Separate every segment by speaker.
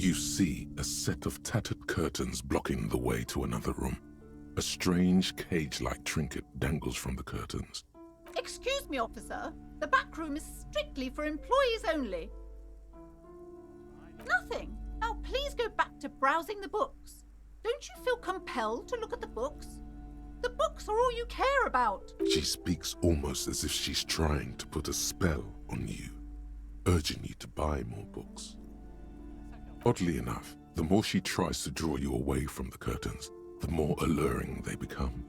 Speaker 1: You see a set of tattered curtains blocking the way to another room. A strange cage-like trinket dangles from the curtains.
Speaker 2: Excuse me, officer. The back room is strictly for employees only. Nothing. Now please go back to browsing the books. Don't you feel compelled to look at the books? The books are all you care about.
Speaker 1: She speaks almost as if she's trying to put a spell on you, urging you to buy more books. Oddly enough, the more she tries to draw you away from the curtains, the more alluring they become.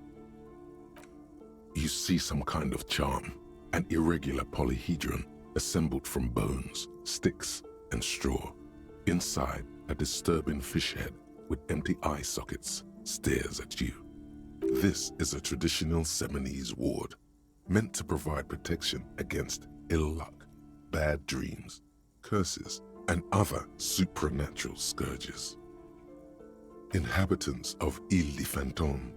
Speaker 1: You see some kind of charm, an irregular polyhedron assembled from bones, sticks, and straw. Inside, a disturbing fish head with empty eye sockets stares at you. This is a traditional Seminese ward, meant to provide protection against ill luck, bad dreams, curses, and other supernatural scourges. Inhabitants of Île de Fantôme,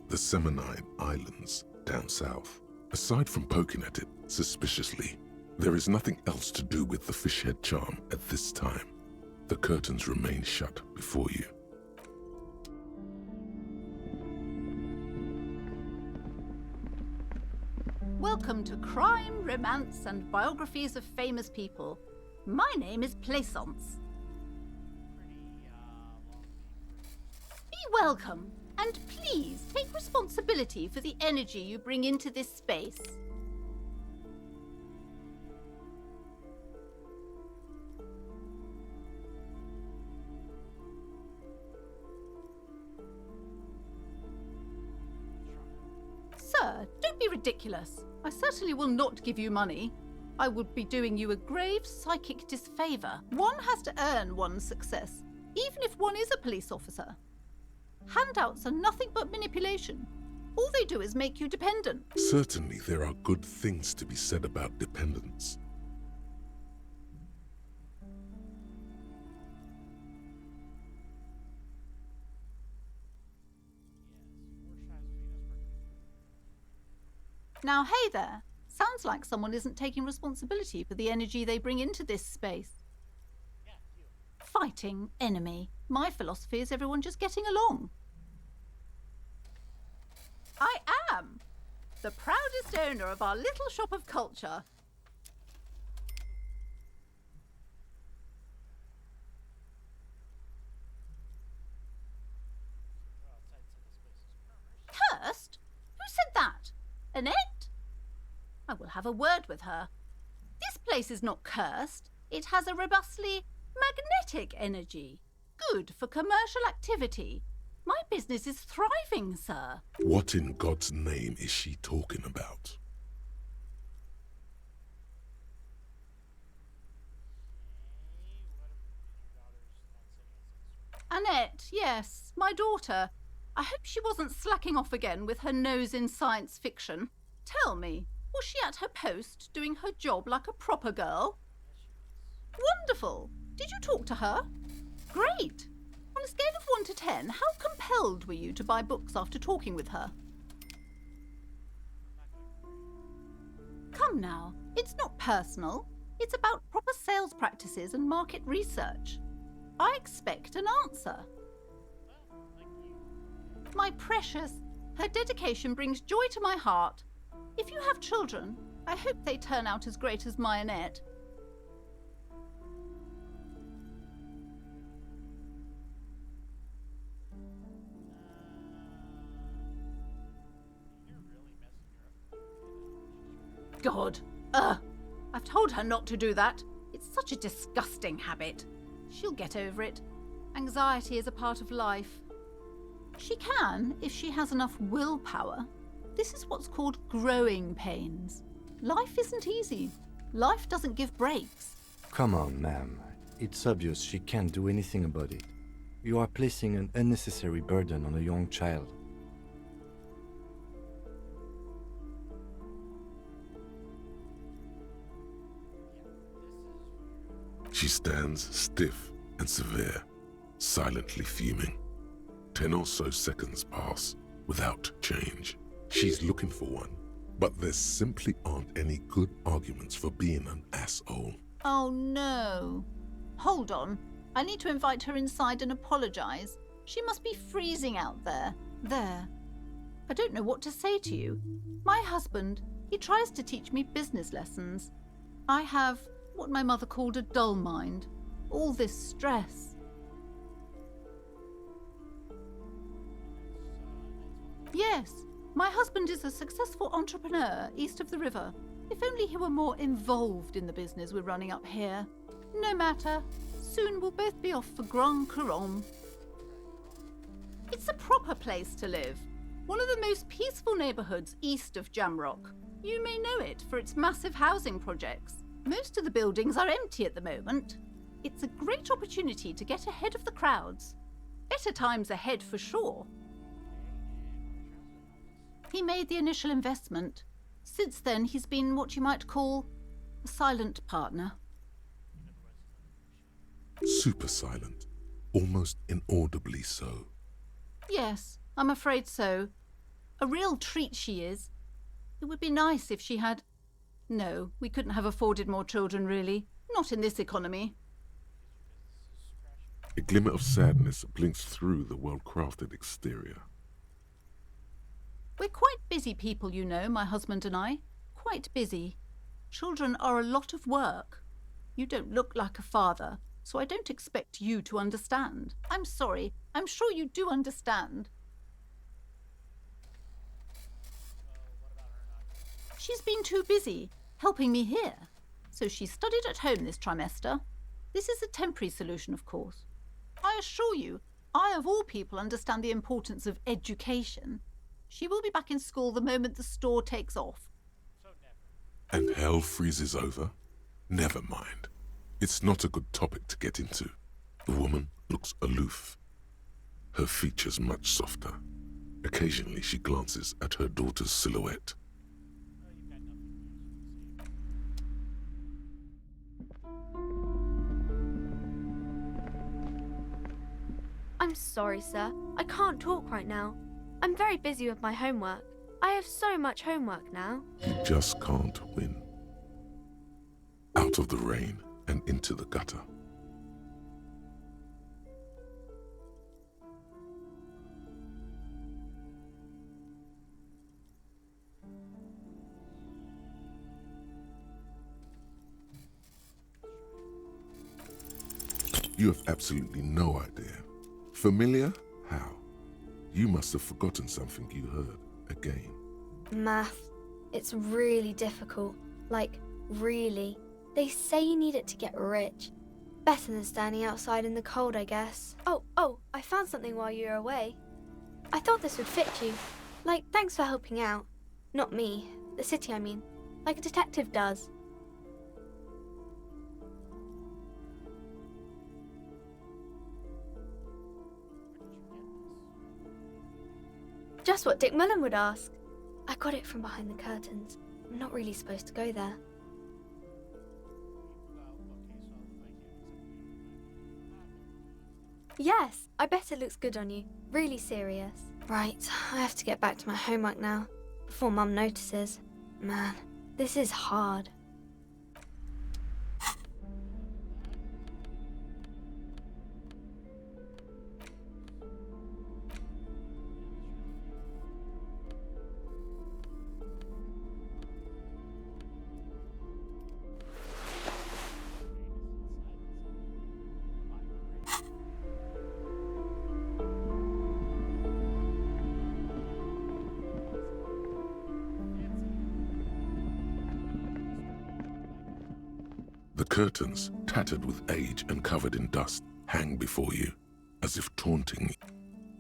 Speaker 1: the Seminine Islands down south. Aside from poking at it suspiciously, there is nothing else to do with the fish head charm at this time. The curtains remain shut before you.
Speaker 2: Welcome to Crime, Romance, and Biographies of Famous People. My name is Plaisance. Be welcome, and please take responsibility for the energy you bring into this space. Sir, don't be ridiculous. I certainly will not give you money. I would be doing you a grave psychic disfavour. One has to earn one's success, even if one is a police officer. Handouts are nothing but manipulation. All they do is make you dependent.
Speaker 1: Certainly there are good things to be said about dependence.
Speaker 2: Now, hey there. Sounds like someone isn't taking responsibility for the energy they bring into this space. Fighting enemy. My philosophy is everyone just getting along. I am the proudest owner of our little shop of culture. Cursed? Who said that? Annette? I will have a word with her. This place is not cursed. It has a robustly magnetic energy. Good for commercial activity. My business is thriving, sir.
Speaker 1: What in God's name is she talking about?
Speaker 2: Annette, yes, my daughter. I hope she wasn't slacking off again with her nose in science fiction. Tell me, was she at her post doing her job like a proper girl? Wonderful. Did you talk to her? Great. On a scale of 1 to 10, how compelled were you to buy books after talking with her? Come now, it's not personal. It's about proper sales practices and market research. I expect an answer. My precious, her dedication brings joy to my heart. If you have children, I hope they turn out as great as my Annette. God, I've told her not to do that. It's such a disgusting habit. She'll get over it. Anxiety is a part of life. She can, if she has enough willpower. This is what's called growing pains. Life isn't easy. Life doesn't give breaks.
Speaker 3: Come on, ma'am. It's obvious she can't do anything about it. You are placing an unnecessary burden on a young child.
Speaker 1: She stands stiff and severe, silently fuming. 10 or so seconds pass without change. She's looking for one, but there simply aren't any good arguments for being an asshole.
Speaker 2: Oh no. Hold on. I need to invite her inside and apologise. She must be freezing out there. There. I don't know what to say to you. My husband, he tries to teach me business lessons. I have what my mother called a dull mind. All this stress. Yes, my husband is a successful entrepreneur east of the river. If only he were more involved in the business we're running up here. No matter. Soon we'll both be off for Grand Couronne. It's a proper place to live. One of the most peaceful neighbourhoods east of Jamrock. You may know it for its massive housing projects. Most of the buildings are empty at the moment. It's a great opportunity to get ahead of the crowds. Better times ahead for sure. He made the initial investment. Since then, he's been what you might call a silent partner.
Speaker 1: Super silent. Almost inaudibly so.
Speaker 2: Yes, I'm afraid so. A real treat she is. It would be nice if she had... No, we couldn't have afforded more children, really. Not in this economy.
Speaker 1: A glimmer of sadness blinks through the well-crafted exterior.
Speaker 2: We're quite busy people, you know, my husband and I. Quite busy. Children are a lot of work. You don't look like a father, so I don't expect you to understand. I'm sorry. I'm sure you do understand. She's been too busy helping me here, so she studied at home this trimester. This is a temporary solution, of course. I assure you, I of all people understand the importance of education. She will be back in school the moment the store takes off.
Speaker 1: And hell freezes over? Never mind. It's not a good topic to get into. The woman looks aloof. Her features much softer. Occasionally she glances at her daughter's silhouette.
Speaker 4: I'm sorry, sir. I can't talk right now. I'm very busy with my homework. I have so much homework now.
Speaker 1: You just can't win. Out of the rain and into the gutter. You have absolutely no idea. Familiar? How? You must have forgotten something you heard again.
Speaker 4: Math. It's really difficult. Like, really. They say you need it to get rich. Better than standing outside in the cold, I guess. Oh, I found something while you were away. I thought this would fit you. Like, thanks for helping out. Not me. The city, I mean. Like a detective does. Just what Dick Mullen would ask. I got it from behind the curtains. I'm not really supposed to go there. Yes, I bet it looks good on you. Really serious. Right, I have to get back to my homework now, before Mum notices. Man, this is hard.
Speaker 1: The curtains, tattered with age and covered in dust, hang before you, as if taunting you.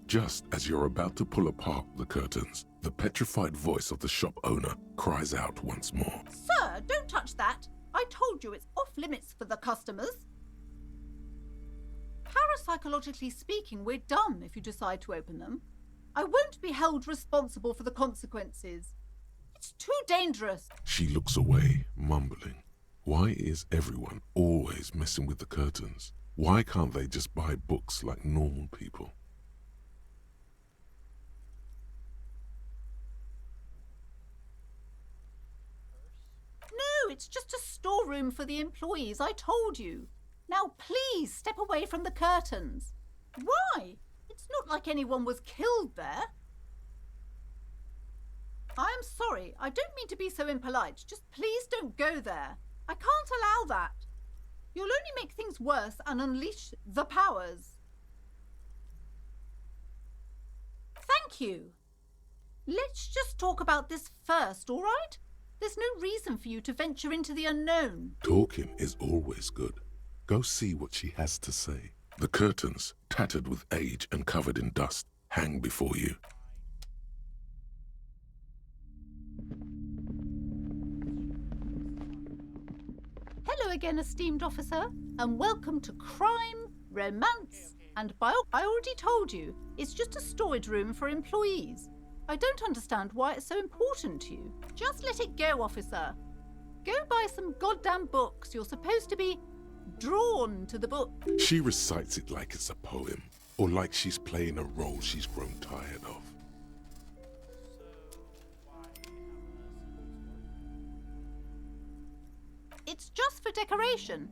Speaker 1: Just as you're about to pull apart the curtains, the petrified voice of the shop owner cries out once more.
Speaker 2: Sir, don't touch that. I told you it's off limits for the customers. Parapsychologically speaking, we're done if you decide to open them. I won't be held responsible for the consequences. It's too dangerous.
Speaker 1: She looks away, mumbling. Why is everyone always messing with the curtains? Why can't they just buy books like normal people?
Speaker 2: No, it's just a storeroom for the employees, I told you. Now please step away from the curtains. Why? It's not like anyone was killed there. I am sorry, I don't mean to be so impolite. Just please don't go there. I can't allow that. You'll only make things worse and unleash the powers. Thank you. Let's just talk about this first, all right? There's no reason for you to venture into the unknown.
Speaker 1: Talking is always good. Go see what she has to say. The curtains, tattered with age and covered in dust, hang before you.
Speaker 2: Hello again, esteemed officer, and welcome to Crime, Romance, and Bio. I already told you, it's just a storage room for employees. I don't understand why it's so important to you. Just let it go, officer. Go buy some goddamn books. You're supposed to be drawn to the book.
Speaker 1: She recites it like it's a poem, or like she's playing a role she's grown tired of.
Speaker 2: It's just for decoration.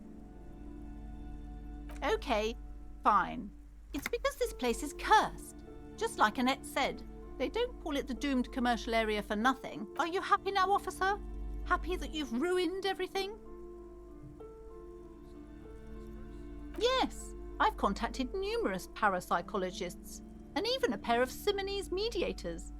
Speaker 2: Okay, fine. It's because this place is cursed. Just like Annette said, they don't call it the doomed commercial area for nothing. Are you happy now, officer? Happy that you've ruined everything? Yes, I've contacted numerous parapsychologists and even a pair of Simonese mediators.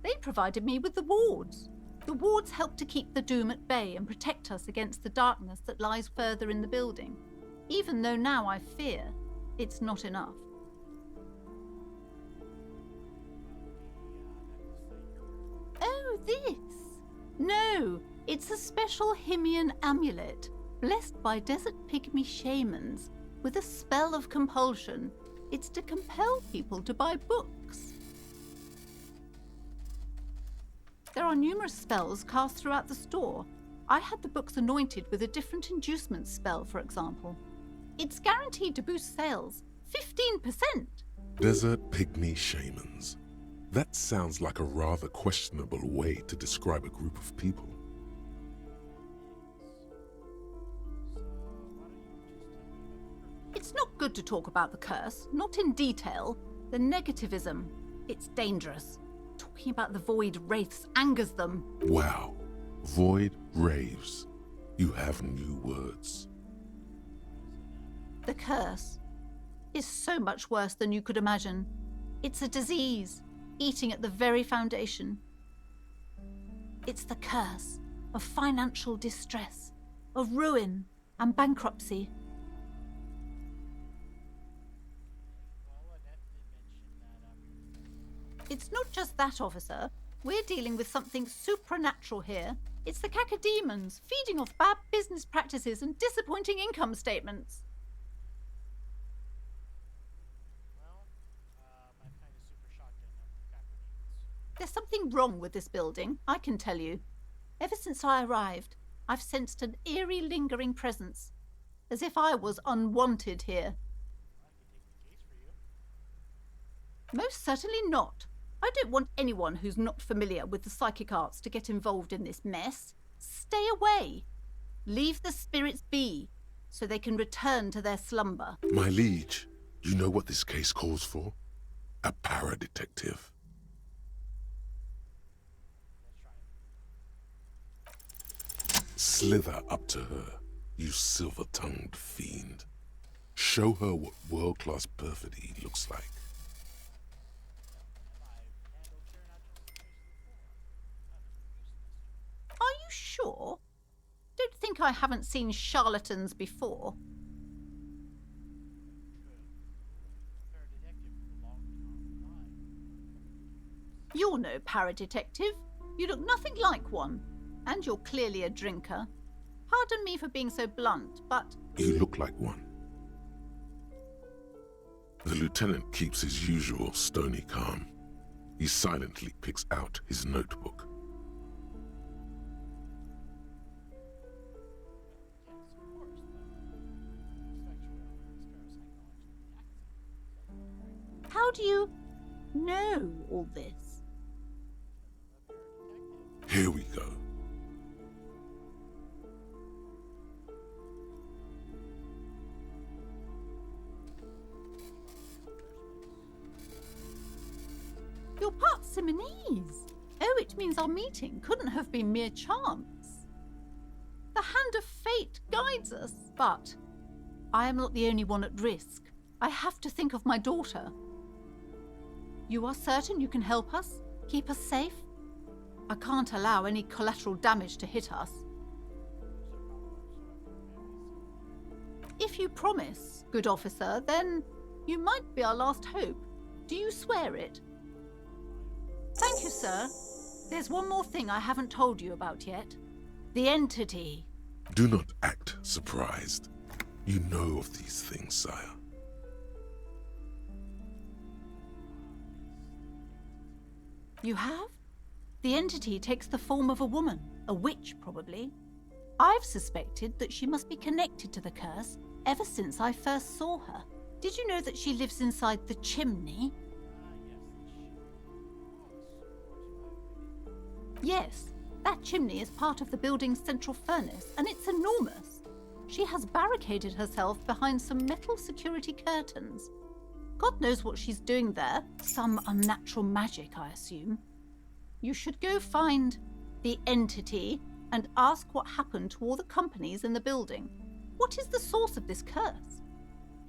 Speaker 2: They provided me with the wards. The wards help to keep the doom at bay and protect us against the darkness that lies further in the building, even though now I fear it's not enough. Oh, this? No, it's a special Himian amulet, blessed by desert pygmy shamans, with a spell of compulsion. It's to compel people to buy books. There are numerous spells cast throughout the store. I had the books anointed with a different inducement spell, for example. It's guaranteed to boost sales 15%.
Speaker 1: Desert pygmy shamans. That sounds like a rather questionable way to describe a group of people.
Speaker 2: It's not good to talk about the curse, not in detail. The negativism, it's dangerous. Talking about the void wraiths angers them.
Speaker 1: Wow. Void raves. You have new words.
Speaker 2: The curse is so much worse than you could imagine. It's a disease, eating at the very foundation. It's the curse of financial distress, of ruin and bankruptcy. It's not just that, officer. We're dealing with something supernatural here. It's the cacodemons feeding off bad business practices and disappointing income statements. There's something wrong with this building, I can tell you. Ever since I arrived, I've sensed an eerie, lingering presence, as if I was unwanted here. Most certainly not. I don't want anyone who's not familiar with the psychic arts to get involved in this mess. Stay away. Leave the spirits be, so they can return to their slumber.
Speaker 1: My liege, you know what this case calls for? A para-detective. Slither up to her, you silver-tongued fiend. Show her what world-class perfidy looks like.
Speaker 2: Are you sure? Don't think I haven't seen charlatans before. You're no para-detective. You look nothing like one. And you're clearly a drinker. Pardon me for being so blunt, but...
Speaker 1: You look like one. The lieutenant keeps his usual stony calm. He silently picks out his notebook.
Speaker 2: How do you know all this?
Speaker 1: Here we go.
Speaker 2: Simonese. Oh, it means our meeting couldn't have been mere chance. The hand of fate guides us, but I am not the only one at risk. I have to think of my daughter. You are certain you can help us? Keep us safe? I can't allow any collateral damage to hit us. If you promise, good officer, then you might be our last hope. Do you swear it? Thank you, sir. There's one more thing I haven't told you about yet. The entity.
Speaker 1: Do not act surprised. You know of these things, sire.
Speaker 2: You have? The entity takes the form of a woman, a witch probably. I've suspected that she must be connected to the curse ever since I first saw her. Did you know that she lives inside the chimney? Yes, that chimney is part of the building's central furnace, and it's enormous. She has barricaded herself behind some metal security curtains. God knows what she's doing there. Some unnatural magic, I assume. You should go find the entity and ask what happened to all the companies in the building. What is the source of this curse?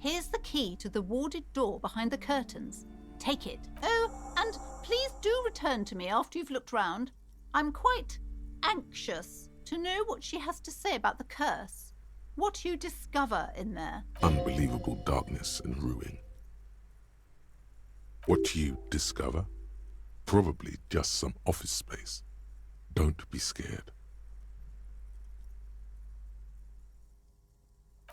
Speaker 2: Here's the key to the warded door behind the curtains. Take it. Oh, and please do return to me after you've looked round. I'm quite anxious to know what she has to say about the curse. What you discover in there.
Speaker 1: Unbelievable darkness and ruin. What you discover? Probably just some office space. Don't be scared.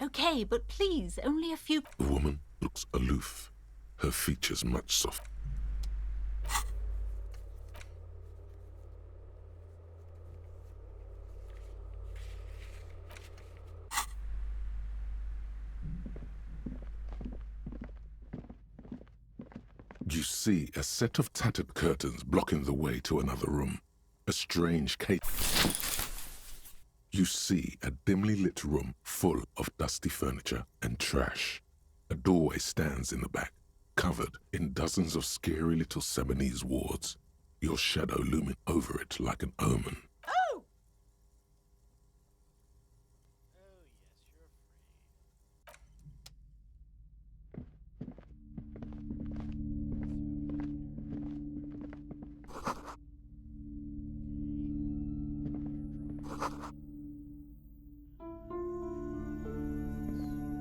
Speaker 2: Okay, but please, only a few...
Speaker 1: The woman looks aloof, her features much soft. You see a set of tattered curtains blocking the way to another room. A strange You see a dimly lit room full of dusty furniture and trash. A doorway stands in the back, covered in dozens of scary little Simonese wards, your shadow looming over it like an omen.
Speaker 2: Oh!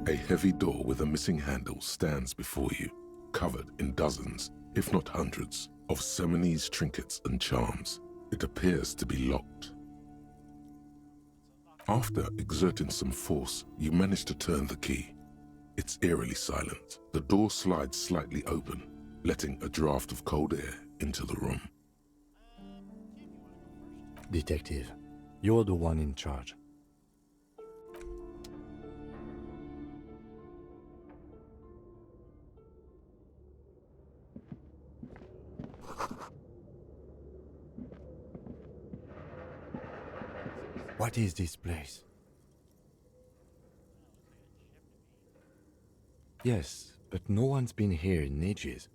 Speaker 1: A heavy door with a missing handle stands before you, covered in dozens, if not hundreds, of Simonese trinkets and charms. It appears to be locked. After exerting some force, you manage to turn the key. It's eerily silent. The door slides slightly open, letting a draft of cold air into the room.
Speaker 3: Detective, you're the one in charge. What is this place? Yes, but no one's been here in ages.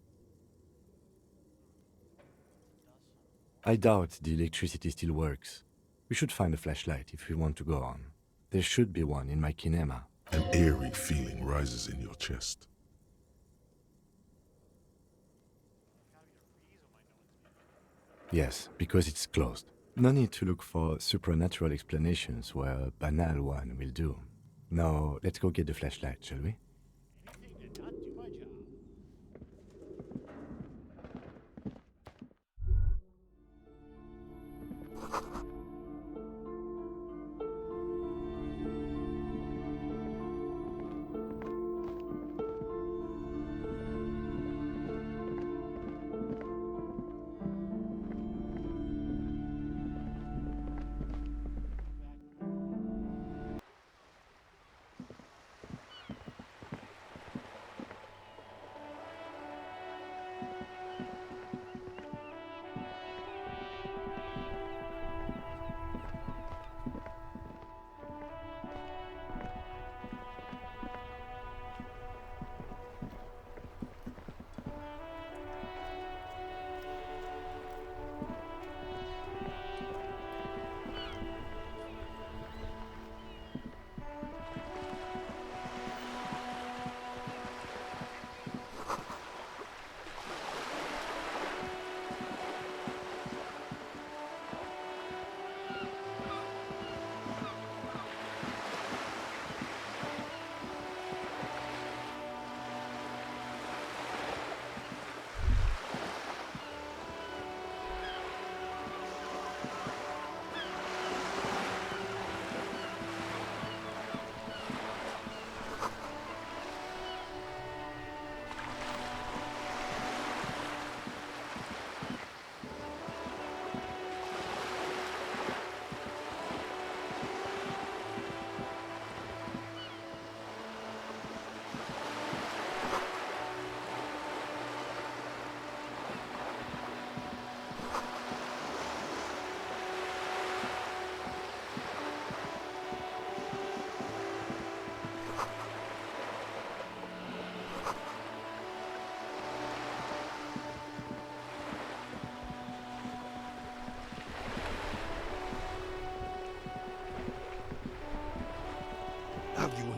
Speaker 3: I doubt the electricity still works. We should find a flashlight if we want to go on. There should be one in my kinema.
Speaker 1: An eerie feeling rises in your chest.
Speaker 3: Yes, because it's closed. No need to look for supernatural explanations where a banal one will do. Now, let's go get the flashlight, shall we?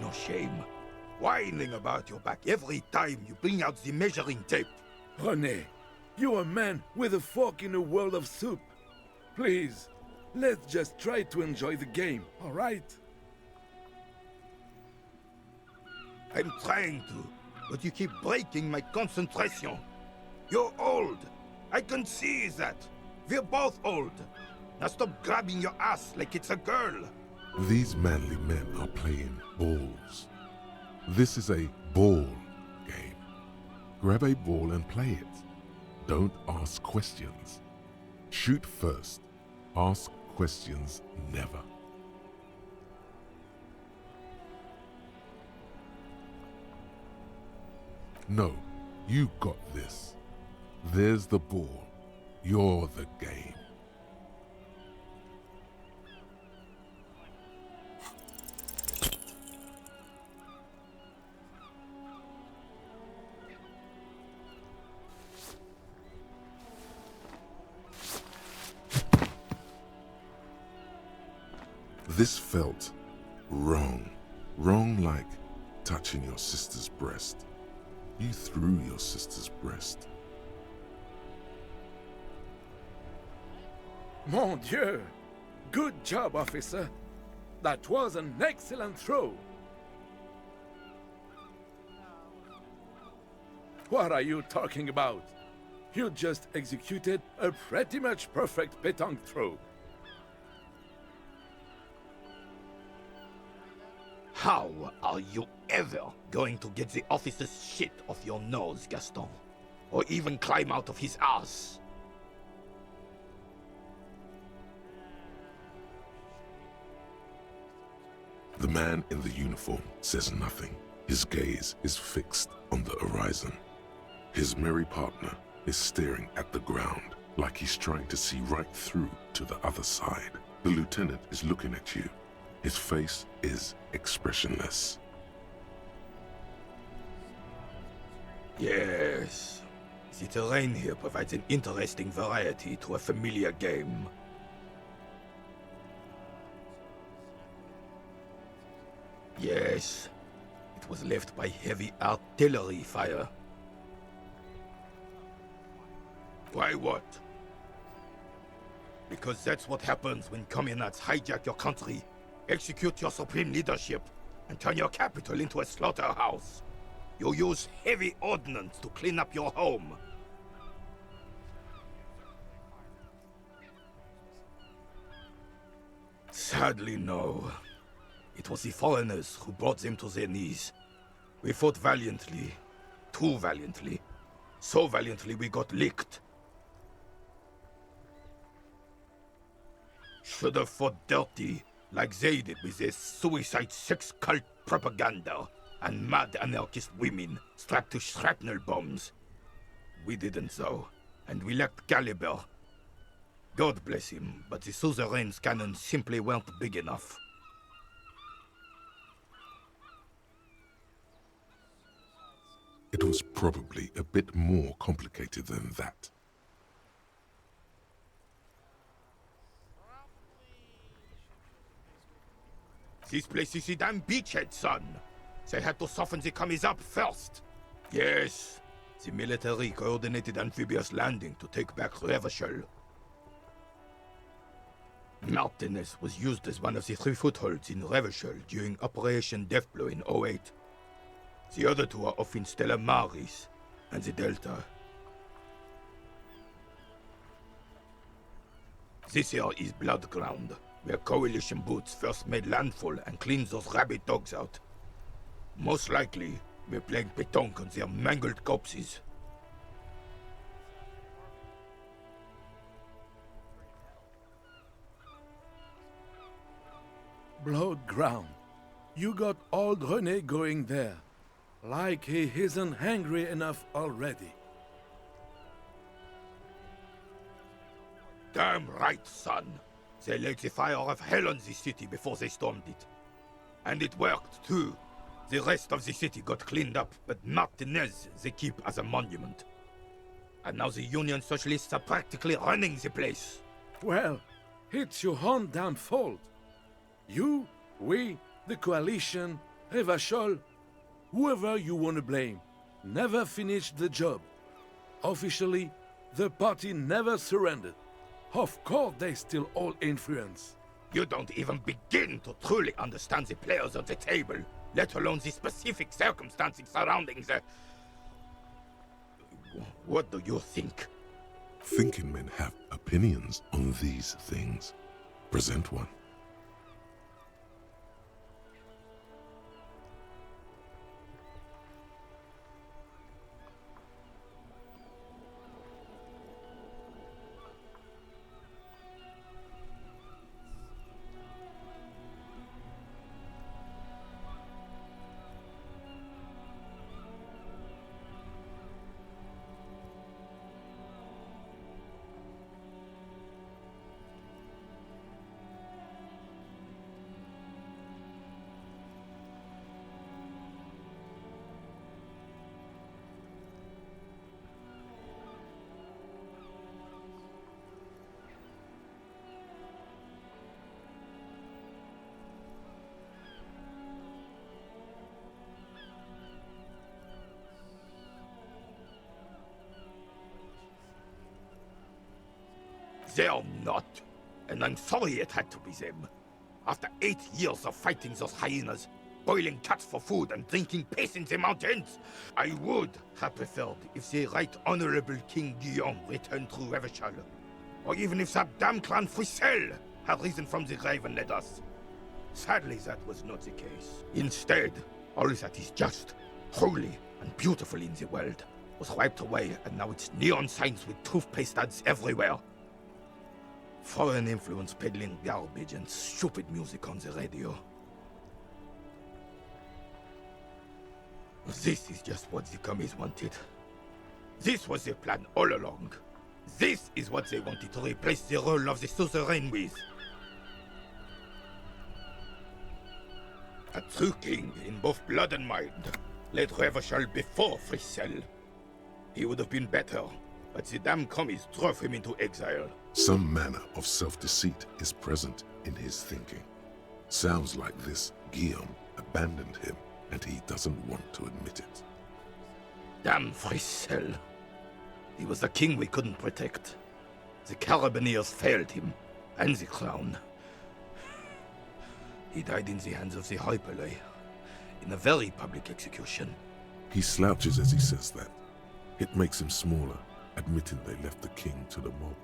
Speaker 5: no shame. Whining about your back every time you bring out the measuring tape.
Speaker 6: René, you're a man with a fork in a world of soup. Please, let's just try to enjoy the game, alright?
Speaker 5: I'm trying to, but you keep breaking my concentration. You're old. I can see that. We're both old. Now stop grabbing your ass like it's a girl.
Speaker 1: These manly men are playing balls. This is a ball game. Grab a ball and play it. Don't ask questions. Shoot first. Ask questions never. No, you got this. There's the ball. You're the game. This felt wrong. Wrong like touching your sister's breast. You threw your sister's breast.
Speaker 6: Mon Dieu! Good job, officer. That was an excellent throw. What are you talking about? You just executed a pretty much perfect pétanque throw.
Speaker 5: How are you ever going to get the officer's shit off your nose, Gaston? Or even climb out of his ass?
Speaker 1: The man in the uniform says nothing. His gaze is fixed on the horizon. His merry partner is staring at the ground like he's trying to see right through to the other side. The lieutenant is looking at you. His face is expressionless.
Speaker 5: Yes. The terrain here provides an interesting variety to a familiar game. Yes. It was left by heavy artillery fire. Why what? Because that's what happens when communards hijack your country, execute your supreme leadership, and turn your capital into a slaughterhouse. You use heavy ordnance to clean up your home. Sadly, no. It was the foreigners who brought them to their knees. We fought valiantly. Too valiantly. So valiantly we got licked. Should have fought dirty, like they did with their suicide sex cult propaganda and mad anarchist women strapped to shrapnel bombs. We didn't though, and we lacked caliber. God bless him, but the suzerain's cannons simply weren't big enough.
Speaker 1: It was probably a bit more complicated than that.
Speaker 5: This place is a damn beachhead, son. They had to soften the commies up first. Yes, the military coordinated amphibious landing to take back Revachol. Martinez was used as one of the 3 footholds in Revachol during Operation Deathblow in 08. The other 2 are off in Stella Maris and the Delta. This here is Blood Ground, where coalition boots first made landfall and cleaned those rabid dogs out. Most likely, we're playing pétanque on their mangled corpses.
Speaker 6: Blood ground. You got old René going there. Like he isn't hungry enough already.
Speaker 5: Damn right, son. They laid the fire of hell on the city before they stormed it. And it worked, too. The rest of the city got cleaned up, but Martinez they keep as a monument. And now the Union Socialists are practically running the place.
Speaker 6: Well, it's your own damn fault. You, we, the coalition, Hey Vachol, whoever you want to blame, never finished the job. Officially, the party never surrendered. Of course they still hold influence.
Speaker 5: You don't even begin to truly understand the players at the table, let alone the specific circumstances surrounding the... What do you think?
Speaker 1: Thinking men have opinions on these things. Present one.
Speaker 5: They're not. And I'm sorry it had to be them. After 8 years of fighting those hyenas, boiling cats for food and drinking piss in the mountains, I would have preferred if the Right Honorable King Guillaume returned through Revachol. Or even if that damn clan Frisel had risen from the grave and led us. Sadly, that was not the case. Instead, all that is just, holy, and beautiful in the world was wiped away, and now it's neon signs with toothpaste ads everywhere. Foreign influence peddling garbage and stupid music on the radio. This is just what the commies wanted. This was their plan all along. This is what they wanted to replace the role of the suzerain with. A true king in both blood and mind led Revachol before Frisel. He would have been better, but the damn commies drove him into exile.
Speaker 1: Some manner of self-deceit is present in his thinking. Sounds like this Guillaume abandoned him, and he doesn't want to admit it.
Speaker 5: Damn Frisel. He was the king we couldn't protect. The Carabineers failed him, and the crown. He died in the hands of the Hyperlay, in a very public execution.
Speaker 1: He slouches as he says that. It makes him smaller, admitting they left the king to the mob.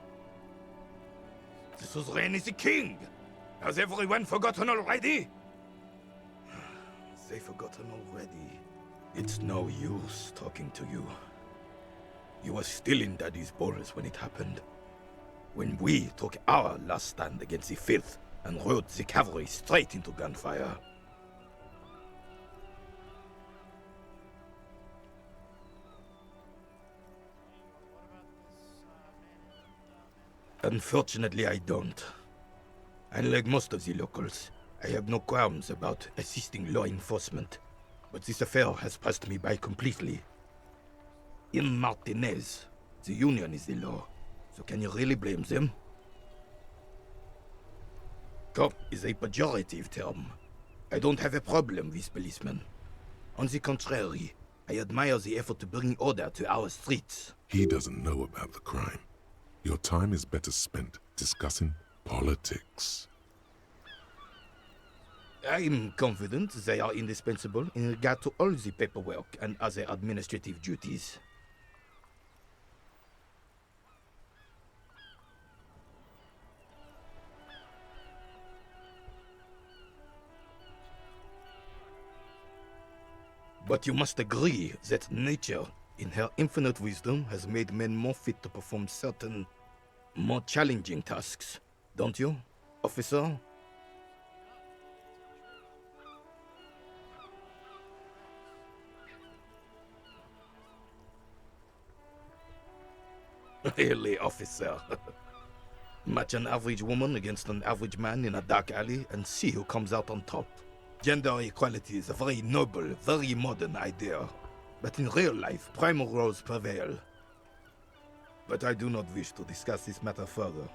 Speaker 5: The suzerain is the king! Has everyone forgotten already? They've forgotten already. It's no use talking to you. You were still in Daddy's balls when it happened. When we took our last stand against the filth and rode the cavalry straight into gunfire. Unfortunately, I don't. Unlike most of the locals, I have no qualms about assisting law enforcement, but this affair has passed me by completely. In Martinez, the Union is the law, so can you really blame them? Cop is a pejorative term. I don't have a problem with policemen. On the contrary, I admire the effort to bring order to our streets.
Speaker 1: He doesn't know about the crime. Your time is better spent discussing politics.
Speaker 5: I'm confident they are indispensable in regard to all the paperwork and other administrative duties. But you must agree that nature, in her infinite wisdom, has made men more fit to perform certain, more challenging tasks, don't you, officer? Really, officer. Match an average woman against an average man in a dark alley and see who comes out on top. Gender equality is a very noble, very modern idea. But in real life, primal roles prevail. But I do not wish to discuss this matter further.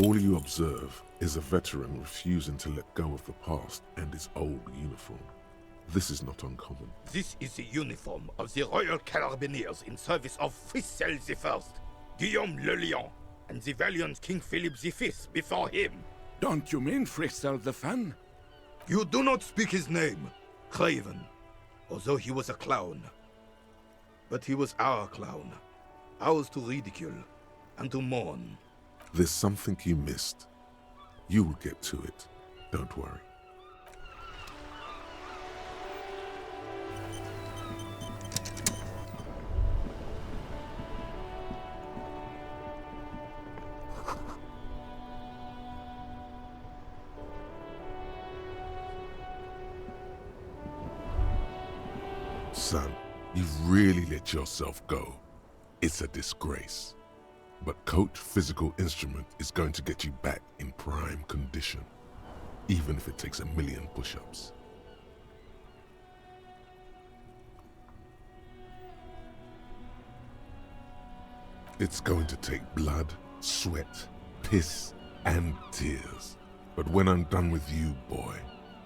Speaker 1: All you observe is a veteran refusing to let go of the past and his old uniform. This is not uncommon.
Speaker 5: This is the uniform of the Royal Carabineers in service of Friesel I, Guillaume le Lion, and the valiant King Philip V before him.
Speaker 6: Don't you mean Friesel the Fan?
Speaker 5: You do not speak his name, Craven, although he was a clown. But he was our clown, ours to ridicule and to mourn.
Speaker 1: There's something you missed. You will get to it. Don't worry. Son, you've really let yourself go. It's a disgrace. But Coach Physical Instrument is going to get you back in prime condition, even if it takes 1,000,000 push-ups. It's going to take blood, sweat, piss, and tears. But when I'm done with you, boy,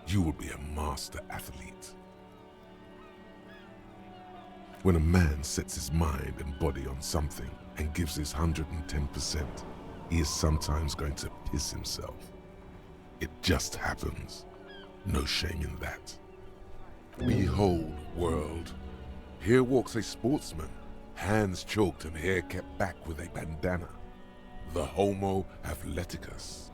Speaker 1: you will be a master athlete. When a man sets his mind and body on something and gives his 110%, he is sometimes going to piss himself. It just happens. No shame in that. Behold, world. Here walks a sportsman, hands choked and hair kept back with a bandana. The Homo athleticus.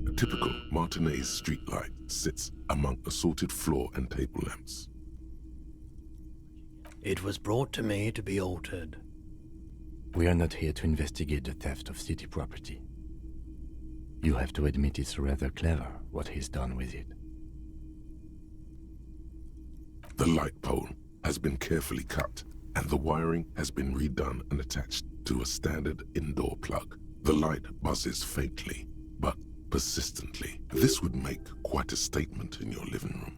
Speaker 1: A typical Martinez streetlight sits among assorted floor and table lamps.
Speaker 7: It was brought to me to be altered.
Speaker 3: We are not here to investigate the theft of city property. You have to admit it's rather clever what he's done with it.
Speaker 1: The light pole has been carefully cut, and the wiring has been redone and attached to a standard indoor plug. The light buzzes faintly, but persistently. This would make quite a statement in your living room.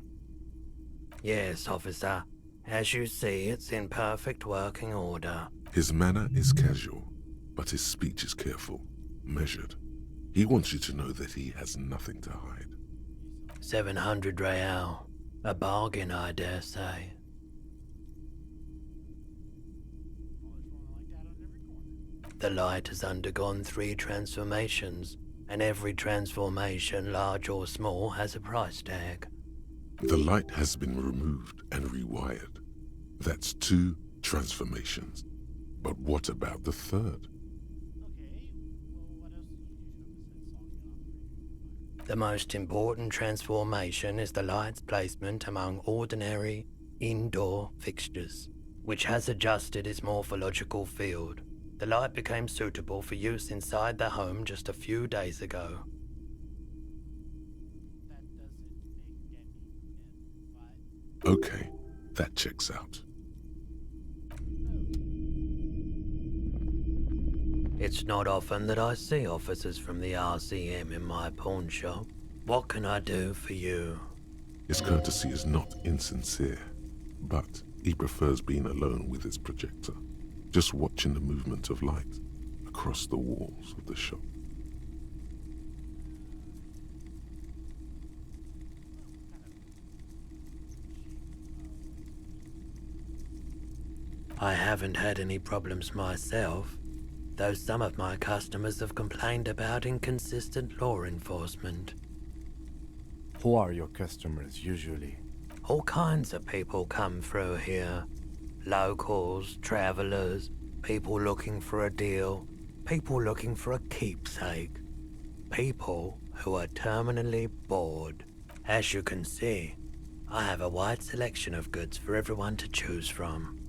Speaker 7: Yes, officer. As you see, it's in perfect working order.
Speaker 1: His manner is casual, but his speech is careful, measured. He wants you to know that he has nothing to hide.
Speaker 7: 700 real. A bargain, I dare say. The light has undergone 3 transformations, and every transformation, large or small, has a price tag.
Speaker 1: The light has been removed and rewired. That's 2 transformations. But what about the third?
Speaker 7: The most important transformation is the light's placement among ordinary indoor fixtures, which has adjusted its morphological field. The light became suitable for use inside the home just a few days ago.
Speaker 1: Okay, that checks out.
Speaker 7: It's not often that I see officers from the RCM in my pawn shop. What can I do for you?
Speaker 1: His courtesy is not insincere, but he prefers being alone with his projector, just watching the movement of light across the walls of the shop.
Speaker 7: I haven't had any problems myself, though some of my customers have complained about inconsistent law enforcement.
Speaker 3: Who are your customers usually?
Speaker 7: All kinds of people come through here. Locals, travelers, people looking for a deal, people looking for a keepsake, people who are terminally bored. As you can see, I have a wide selection of goods for everyone to choose from.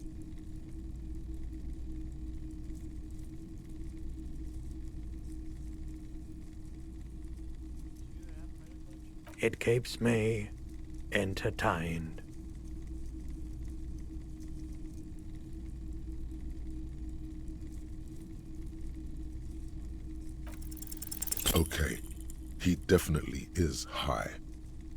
Speaker 7: It keeps me entertained.
Speaker 1: Okay, he definitely is high.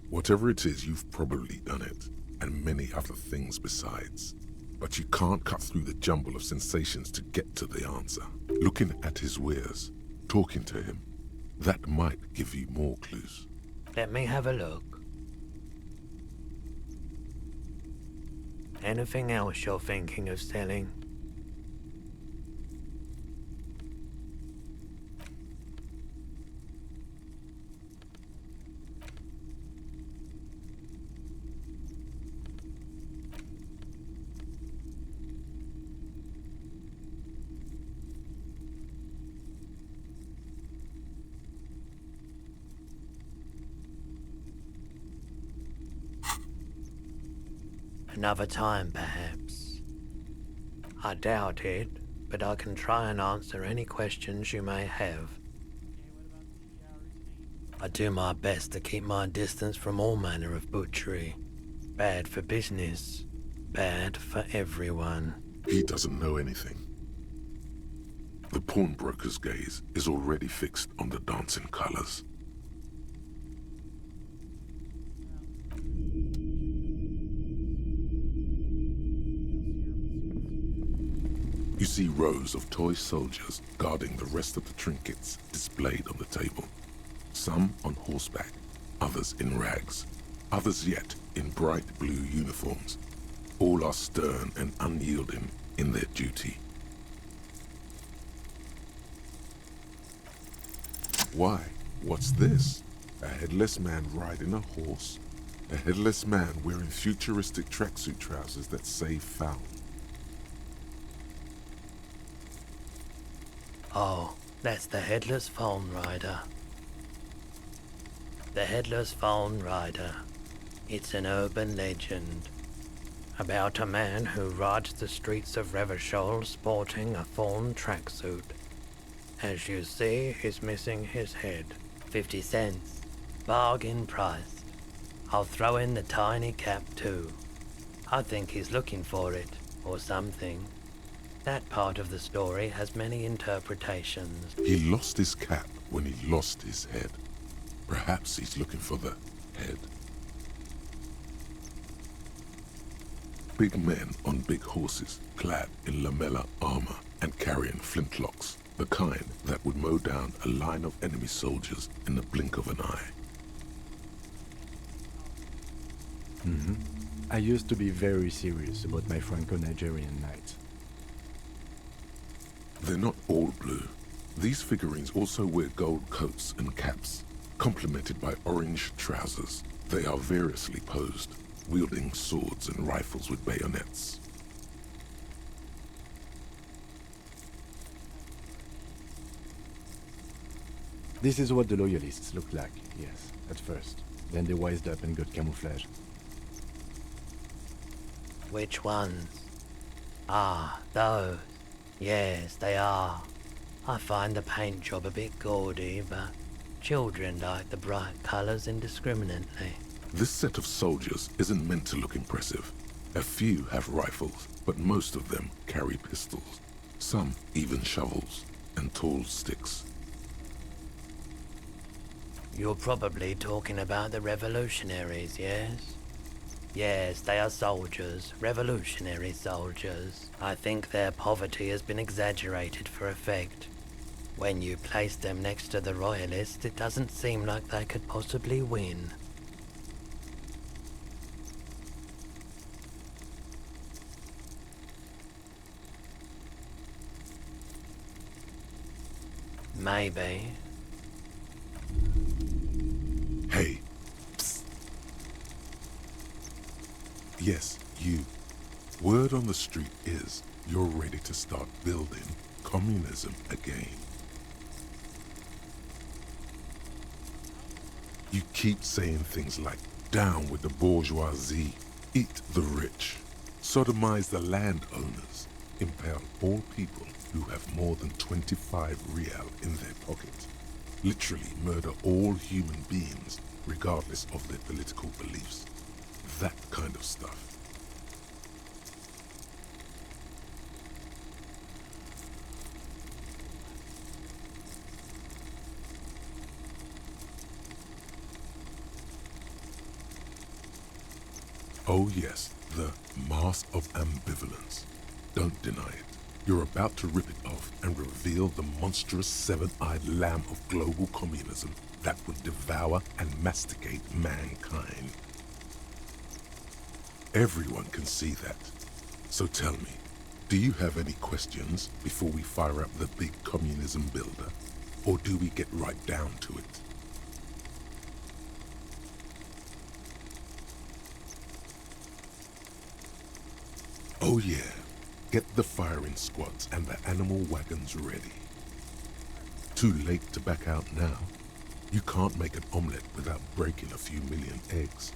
Speaker 1: Whatever it is, you've probably done it, and many other things besides. But you can't cut through the jumble of sensations to get to the answer. Looking at his wares, talking to him, that might give you more clues.
Speaker 7: Let me have a look. Anything else you're thinking of selling? Another time, perhaps. I doubt it, but I can try and answer any questions you may have. I do my best to keep my distance from all manner of butchery. Bad for business, bad for everyone.
Speaker 1: He doesn't know anything. The pawnbroker's gaze is already fixed on the dancing colors. You see rows of toy soldiers guarding the rest of the trinkets displayed on the table. Some on horseback, others in rags, others yet in bright blue uniforms. All are stern and unyielding in their duty. Why? What's this? A headless man riding a horse? A headless man wearing futuristic tracksuit trousers that say foul.
Speaker 7: Oh, that's the Headless Phone Rider. The Headless Phone Rider. It's an urban legend about a man who rides the streets of Revachol sporting a fawn tracksuit. As you see, he's missing his head. 50 cents. Bargain priced. I'll throw in the tiny cap too. I think he's looking for it, or something. That part of the story has many interpretations.
Speaker 1: He lost his cap when he lost his head. Perhaps he's looking for the head. Big men on big horses, clad in lamella armor and carrying flintlocks, the kind that would mow down a line of enemy soldiers in the blink of an eye.
Speaker 3: I used to be very serious about my Franco-Nigerian night.
Speaker 1: They're not all blue. These figurines also wear gold coats and caps, complemented by orange trousers. They are variously posed, wielding swords and rifles with bayonets.
Speaker 3: This is what the loyalists looked like, yes, at first. Then they wised up and got camouflage.
Speaker 7: Which ones? Ah, those. Yes, they are. I find the paint job a bit gaudy, but children like the bright colours indiscriminately.
Speaker 1: This set of soldiers isn't meant to look impressive. A few have rifles, but most of them carry pistols. Some even shovels and tall sticks.
Speaker 7: You're probably talking about the revolutionaries, yes? Yes, they are soldiers, revolutionary soldiers. I think their poverty has been exaggerated for effect. When you place them next to the royalists, it doesn't seem like they could possibly win. Maybe.
Speaker 1: Hey. Psst. Yes, you. Word on the street is you're ready to start building communism again. You keep saying things like, down with the bourgeoisie, eat the rich, sodomize the landowners, impale all people who have more than 25 real in their pocket, literally murder all human beings regardless of their political beliefs. That kind of stuff. Oh yes, the mask of ambivalence. Don't deny it. You're about to rip it off and reveal the monstrous seven-eyed lamb of global communism that would devour and masticate mankind. Everyone can see that. So tell me, do you have any questions before we fire up the big communism builder? Or do we get right down to it? Oh yeah, get the firing squads and the animal wagons ready. Too late to back out now. You can't make an omelette without breaking a few million eggs.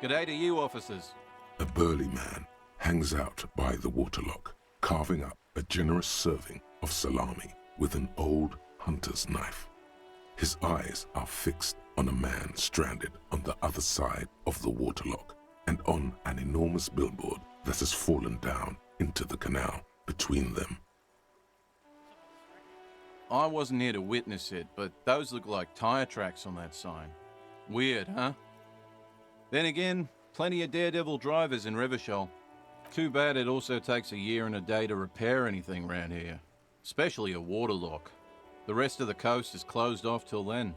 Speaker 8: G'day to you, officers.
Speaker 1: A burly man hangs out by the waterlock, carving up a generous serving of salami with an old hunter's knife. His eyes are fixed on a man stranded on the other side of the waterlock and on an enormous billboard that has fallen down into the canal between them.
Speaker 8: I wasn't here to witness it, but those look like tire tracks on that sign. Weird, huh? Then again, plenty of daredevil drivers in Revachol. Too bad it also takes a year and a day to repair anything around here, especially a waterlock. The rest of the coast is closed off till then.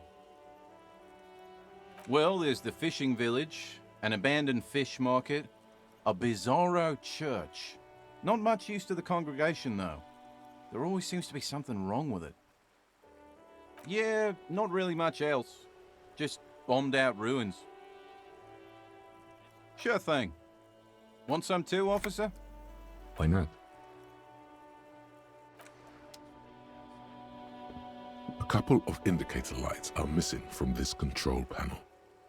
Speaker 8: Well, there's the fishing village, an abandoned fish market, a bizarro church. Not much use to the congregation, though. There always seems to be something wrong with it. Yeah, not really much else. Just bombed out ruins. Sure thing. Want some too, officer?
Speaker 3: Why not?
Speaker 1: A couple of indicator lights are missing from this control panel.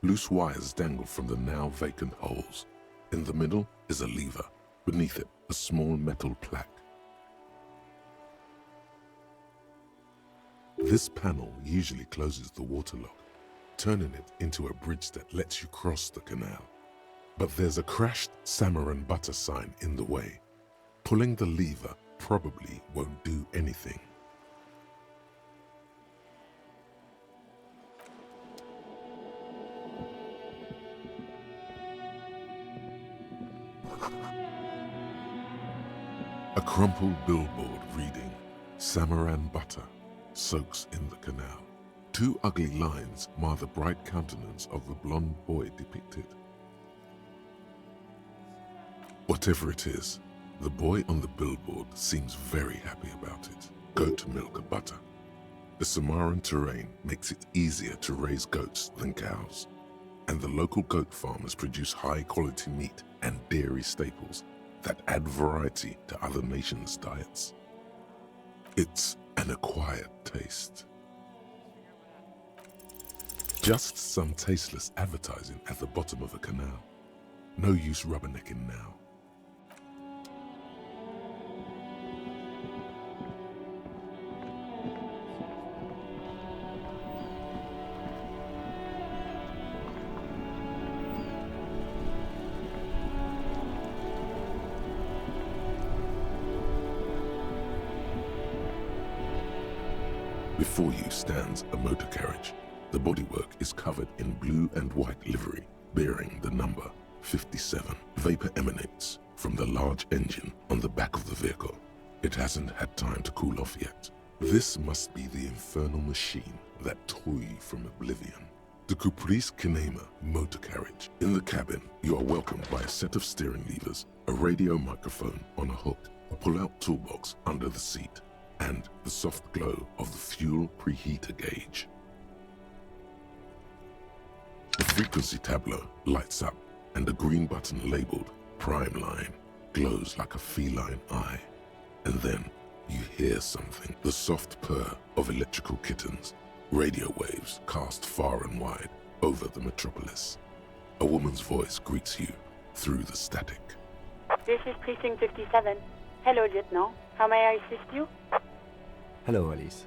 Speaker 1: Loose wires dangle from the now vacant holes. In the middle is a lever. Beneath it, a small metal plaque. This panel usually closes the waterlock, turning it into a bridge that lets you cross the canal. But there's a crashed salmon and butter sign in the way. Pulling the lever probably won't do anything. A crumpled billboard reading, Samaran butter soaks in the canal. Two ugly lines mar the bright countenance of the blonde boy depicted. Whatever it is, the boy on the billboard seems very happy about it. Goat milk and butter. The Samaran terrain makes it easier to raise goats than cows, and the local goat farmers produce high-quality meat and dairy staples that add variety to other nations' diets. It's an acquired taste. Just some tasteless advertising at the bottom of a canal. No use rubbernecking now. Before you stands a motor carriage. The bodywork is covered in blue and white livery, bearing the number 57. Vapor emanates from the large engine on the back of the vehicle. It hasn't had time to cool off yet. This must be the infernal machine that tore you from oblivion. The Caprice Kinema motor carriage. In the cabin, you are welcomed by a set of steering levers, a radio microphone on a hook, a pull-out toolbox under the seat, and the soft glow of the fuel preheater gauge. The frequency tableau lights up, and a green button labeled Prime Line glows like a feline eye. And then you hear something, the soft purr of electrical kittens, radio waves cast far and wide over the metropolis. A woman's voice greets you through the static.
Speaker 9: This is Precinct 57. Hello, Lieutenant. How may I assist you?
Speaker 3: Hello, Alice.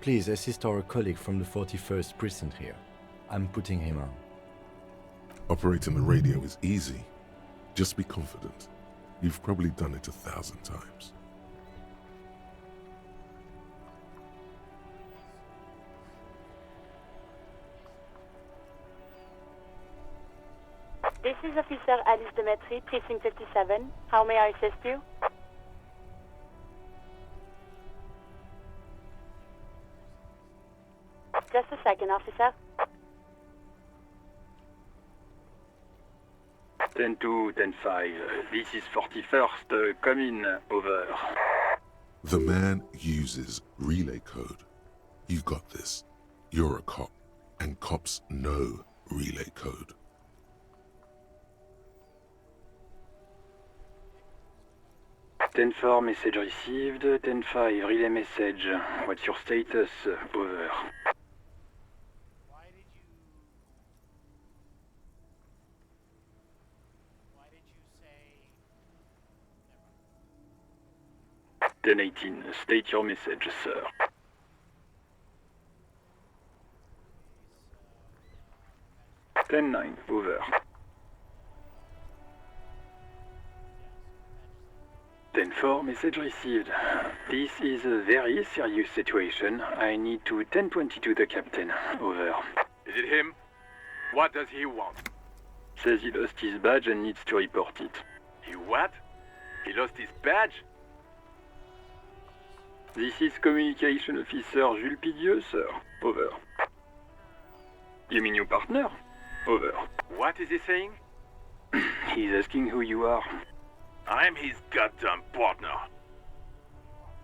Speaker 3: Please assist our colleague from the 41st Precinct here. I'm putting him on.
Speaker 1: Operating the radio is easy. Just be confident. You've probably done it 1,000 times.
Speaker 9: This is Officer Alice Demetri, Precinct 57. How may I assist you? Just a second, officer.
Speaker 10: 10-2, 10-5. This is 41st. Come in. Over.
Speaker 1: The man uses relay code. You've got this. You're a cop, and cops know relay code.
Speaker 10: Ten-4, message received. 10-5, relay message. What's your status? Over. 10-18, state your message, sir. (10-9), over. 10-4, message received. This is a very serious situation. I need to 10-22 the captain. Over.
Speaker 11: Is it him? What does he want?
Speaker 10: Says he lost his badge and needs to report it.
Speaker 11: He what? He lost his badge?
Speaker 10: This is Communication Officer Jules Pidieux, sir. Over. You mean your partner? Over.
Speaker 11: What is he saying?
Speaker 10: He's asking who you are.
Speaker 11: I'm his goddamn partner.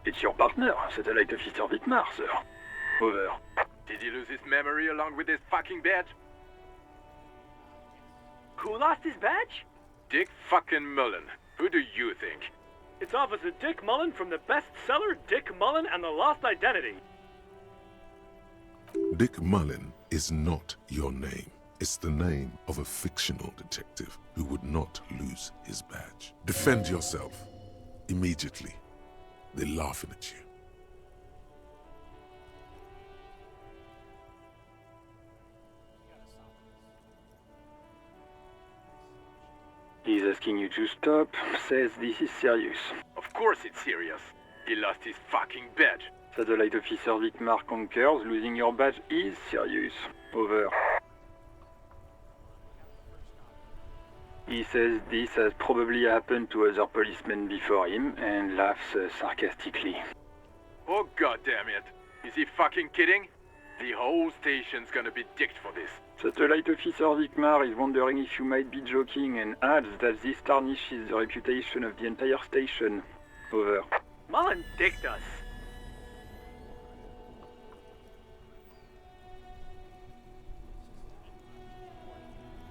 Speaker 10: It's your partner, Satellite Officer Wittmar, sir. Over.
Speaker 11: Did he lose his memory along with his fucking badge?
Speaker 12: Who lost his badge?
Speaker 11: Dick fucking Mullen. Who do you think?
Speaker 12: It's Officer Dick Mullen from the bestseller Dick Mullen and the Lost Identity.
Speaker 1: Dick Mullen is not your name. It's the name of a fictional detective who would not lose his badge. Defend yourself. Immediately. They're laughing at you.
Speaker 10: He's asking you to stop, says this is serious.
Speaker 11: Of course it's serious. He lost his fucking badge.
Speaker 10: Satellite Officer Wittmar concurs, losing your badge is serious. Over. He says this has probably happened to other policemen before him and laughs sarcastically.
Speaker 11: Oh goddamn it. Is he fucking kidding? The whole station's gonna be dicked for this.
Speaker 10: Satellite Officer Wittmar is wondering if you might be joking and adds that this tarnishes the reputation of the entire station. Over.
Speaker 12: Mullen dicked us.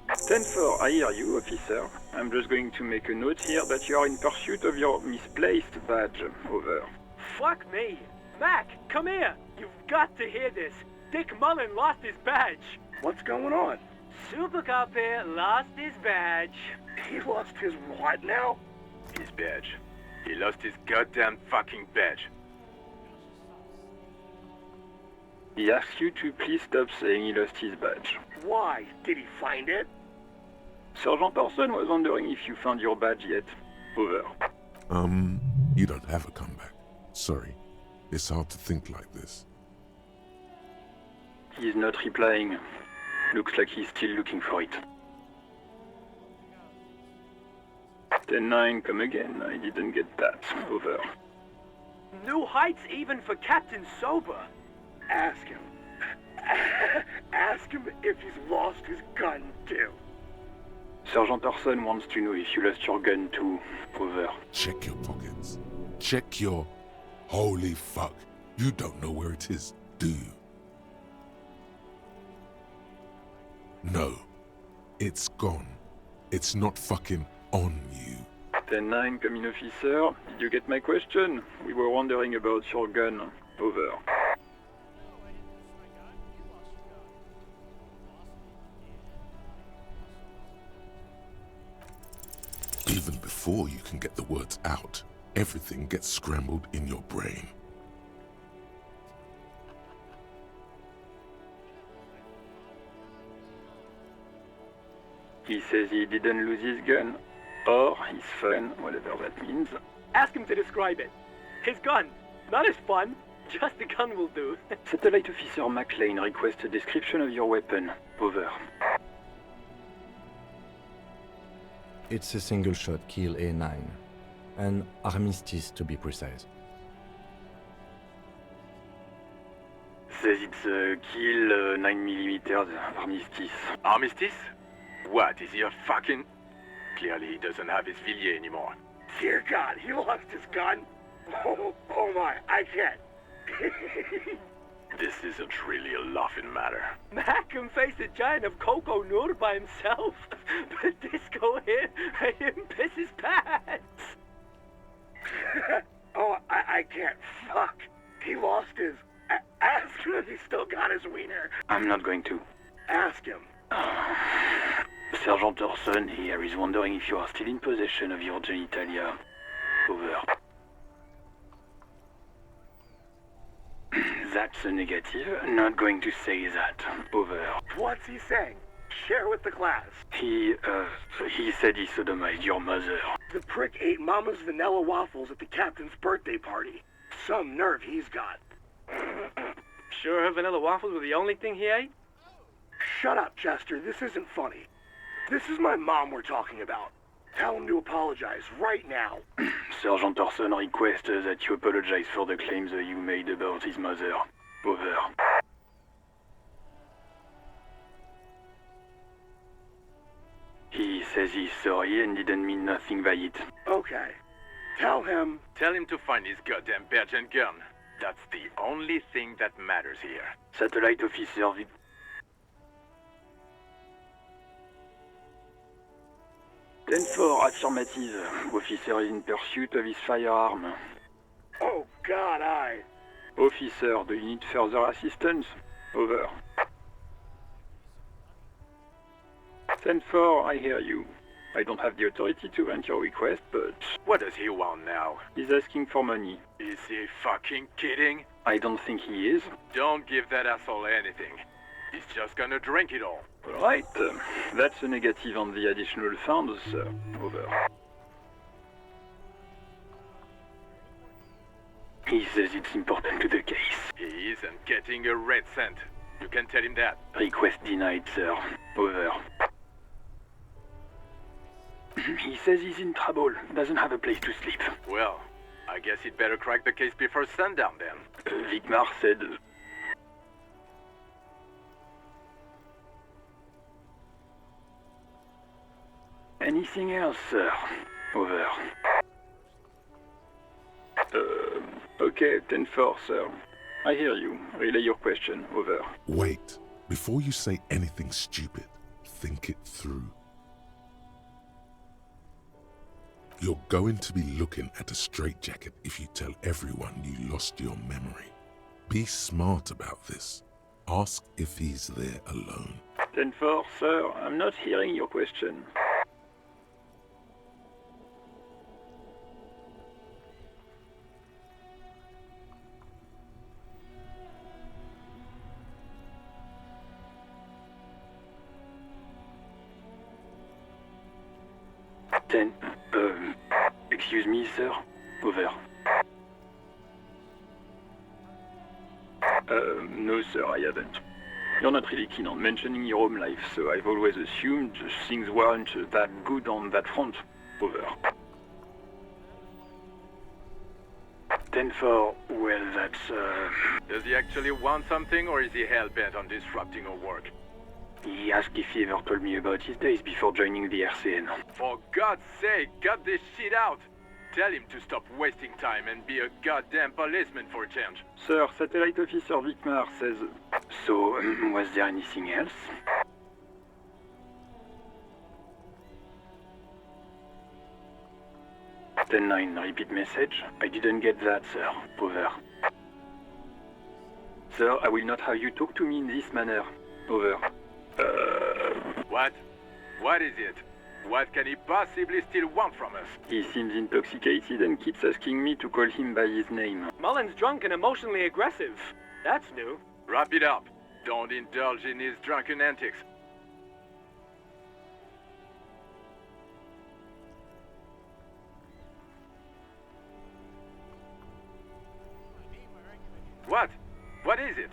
Speaker 10: (10-4), I hear you, officer. I'm just going to make a note here that you are in pursuit of your misplaced badge. Over.
Speaker 12: Fuck me. Mac, come here. You've got to hear this. Dick Mullen lost his badge.
Speaker 5: What's going on?
Speaker 12: Super Cop here lost his badge.
Speaker 5: He lost his what now?
Speaker 11: His badge. He lost his goddamn fucking badge.
Speaker 10: He asks you to please stop saying he lost his badge.
Speaker 5: Why? Did he find it?
Speaker 10: Sergeant Orson was wondering if you found your badge yet. Over.
Speaker 1: You don't have a comeback. Sorry. It's hard to think like this.
Speaker 10: He's not replying. Looks like he's still looking for it. 10-9, come again. I didn't get that. Over.
Speaker 12: New heights even for Captain Sober.
Speaker 5: Ask him. Ask him if he's lost his gun too.
Speaker 10: Sergeant Orson wants to know if you lost your gun too. Over.
Speaker 1: Check your pockets. Check your... Holy fuck. You don't know where it is, do you? No. It's gone. It's not fucking on you.
Speaker 10: 10-9, come in, officer. Did you get my question? We were wondering about your gun. Over.
Speaker 1: Even before you can get the words out, everything gets scrambled in your brain.
Speaker 10: He says he didn't lose his gun. Or his fun, whatever that means.
Speaker 12: Ask him to describe it. His gun. Not his fun. Just the gun will do.
Speaker 10: Satellite Officer McLean requests a description of your weapon. Over.
Speaker 3: It's a single-shot kill A9. An armistice, to be precise.
Speaker 10: Says it's a kill 9mm armistice.
Speaker 11: Armistice? What, is he a fucking... Clearly he doesn't have his Villiers anymore.
Speaker 5: Dear God, he lost his gun? Oh my, I can't.
Speaker 11: This isn't really a laughing matter.
Speaker 12: Mac can face a giant of Coco Noor by himself, but Disco here made him piss his pants.
Speaker 5: Oh, I can't. Fuck. He lost his... Ask him if he still got his wiener.
Speaker 10: I'm not going to.
Speaker 5: Ask him.
Speaker 10: Sergeant Orson here is wondering if you are still in possession of your genitalia. Over. That's a negative. Not going to say that. Over.
Speaker 12: What's he saying? Share with the class.
Speaker 10: He said he sodomized your mother.
Speaker 12: The prick ate Mama's vanilla waffles at the captain's birthday party. Some nerve he's got.
Speaker 13: Sure her vanilla waffles were the only thing he ate?
Speaker 12: Shut up, Chester. This isn't funny. This is my mom we're talking about. Tell him to apologize right now.
Speaker 10: Sergeant Orson requests that you apologize for the claims that you made about his mother. Over. He says he's sorry and didn't mean nothing by it.
Speaker 12: Okay. Tell him
Speaker 11: to find his goddamn badge and gun. That's the only thing that matters here.
Speaker 10: Satellite officer Vic. 10-4, affirmative. Officer is in pursuit of his firearm.
Speaker 12: Oh, God,
Speaker 10: Officer, do you need further assistance? Over. 10-4, I hear you. I don't have the authority to grant your request, but...
Speaker 11: What does he want now?
Speaker 10: He's asking for money.
Speaker 11: Is he fucking kidding?
Speaker 10: I don't think he is.
Speaker 11: Don't give that asshole anything. He's just gonna drink it all.
Speaker 10: Right. That's a negative on the additional funds, sir. Over. He says it's important to the case.
Speaker 11: He isn't getting a red cent. You can tell him that.
Speaker 10: Request denied, sir. Over. He says he's in trouble. Doesn't have a place to sleep.
Speaker 11: Well, I guess he'd better crack the case before sundown then.
Speaker 10: Vicmar said... Anything else, sir? Over. Okay, 10-4, sir. I hear you. Relay your question. Over.
Speaker 1: Wait. Before you say anything stupid, think it through. You're going to be looking at a straitjacket if you tell everyone you lost your memory. Be smart about this. Ask if he's there alone.
Speaker 10: 10-4, sir. I'm not hearing your question. Excuse me, sir. Over. No, sir, I haven't. You're not really keen on mentioning your home life, so I've always assumed things weren't that good on that front. Over. 10-4, well, that's,
Speaker 11: Does he actually want something, or is he hell-bent on disrupting our work?
Speaker 10: He asked if he ever told me about his days before joining the RCN.
Speaker 11: For God's sake, cut this shit out! Tell him to stop wasting time and be a goddamn policeman for a change.
Speaker 10: Sir, Satellite Officer Vicmar says... So, was there anything else? "10-9, repeat message. I didn't get that, sir. Over. Sir, I will not have you talk to me in this manner. Over.
Speaker 11: What? What is it? What can he possibly still want from us?
Speaker 10: He seems intoxicated and keeps asking me to call him by his name.
Speaker 13: Mullen's drunk and emotionally aggressive. That's new.
Speaker 11: Wrap it up. Don't indulge in his drunken antics. What? What is it?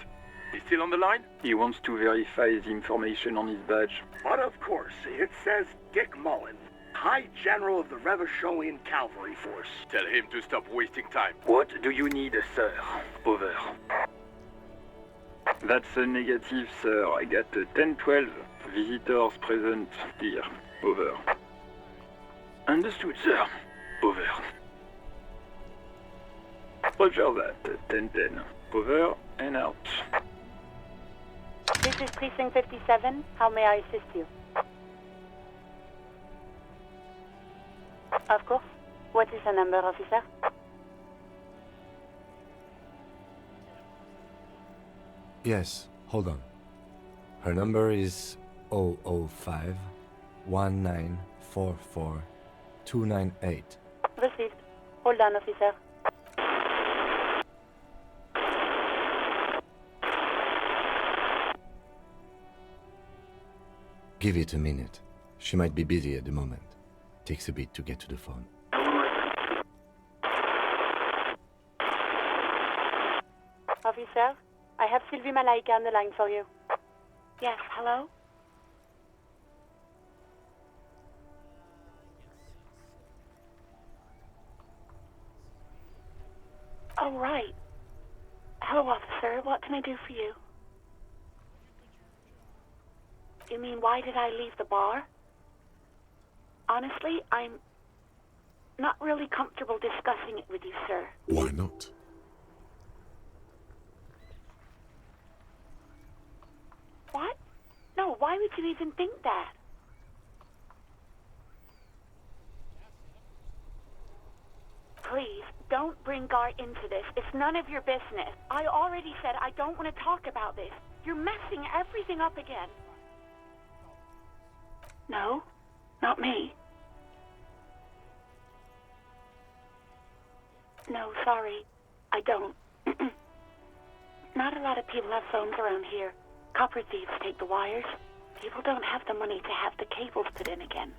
Speaker 11: He's still on the line?
Speaker 10: He wants to verify the information on his badge.
Speaker 12: But of course, it says Dick Mullen, High General of the Revacholian Cavalry Force.
Speaker 11: Tell him to stop wasting time.
Speaker 10: What do you need, sir? Over. That's a negative, sir. I got 10-12 visitors present here. Over. Understood, sir. Over. Roger that. 10-10. Over and out.
Speaker 9: This is Precinct 57. How may I assist you? Of course. What is the number, officer?
Speaker 3: Yes, hold on. Her number is 005 1944 298.
Speaker 9: Received. Hold on, officer.
Speaker 3: Give it a minute. She might be busy at the moment. Takes a bit to get to the phone.
Speaker 9: Officer, I have Sylvie Malaika on the line for you. Yes, hello? Oh, right. Hello, officer. What can I do for you? You mean, why did I leave the bar? Honestly, I'm not really comfortable discussing it with you, sir.
Speaker 1: Why not?
Speaker 9: What? No, why would you even think that? Please, don't bring Gar into this. It's none of your business. I already said I don't want to talk about this. You're messing everything up again. No, not me. No, sorry. I don't. Not a lot of people have phones around here. Copper thieves take the wires. People don't have the money to have the cables put in again.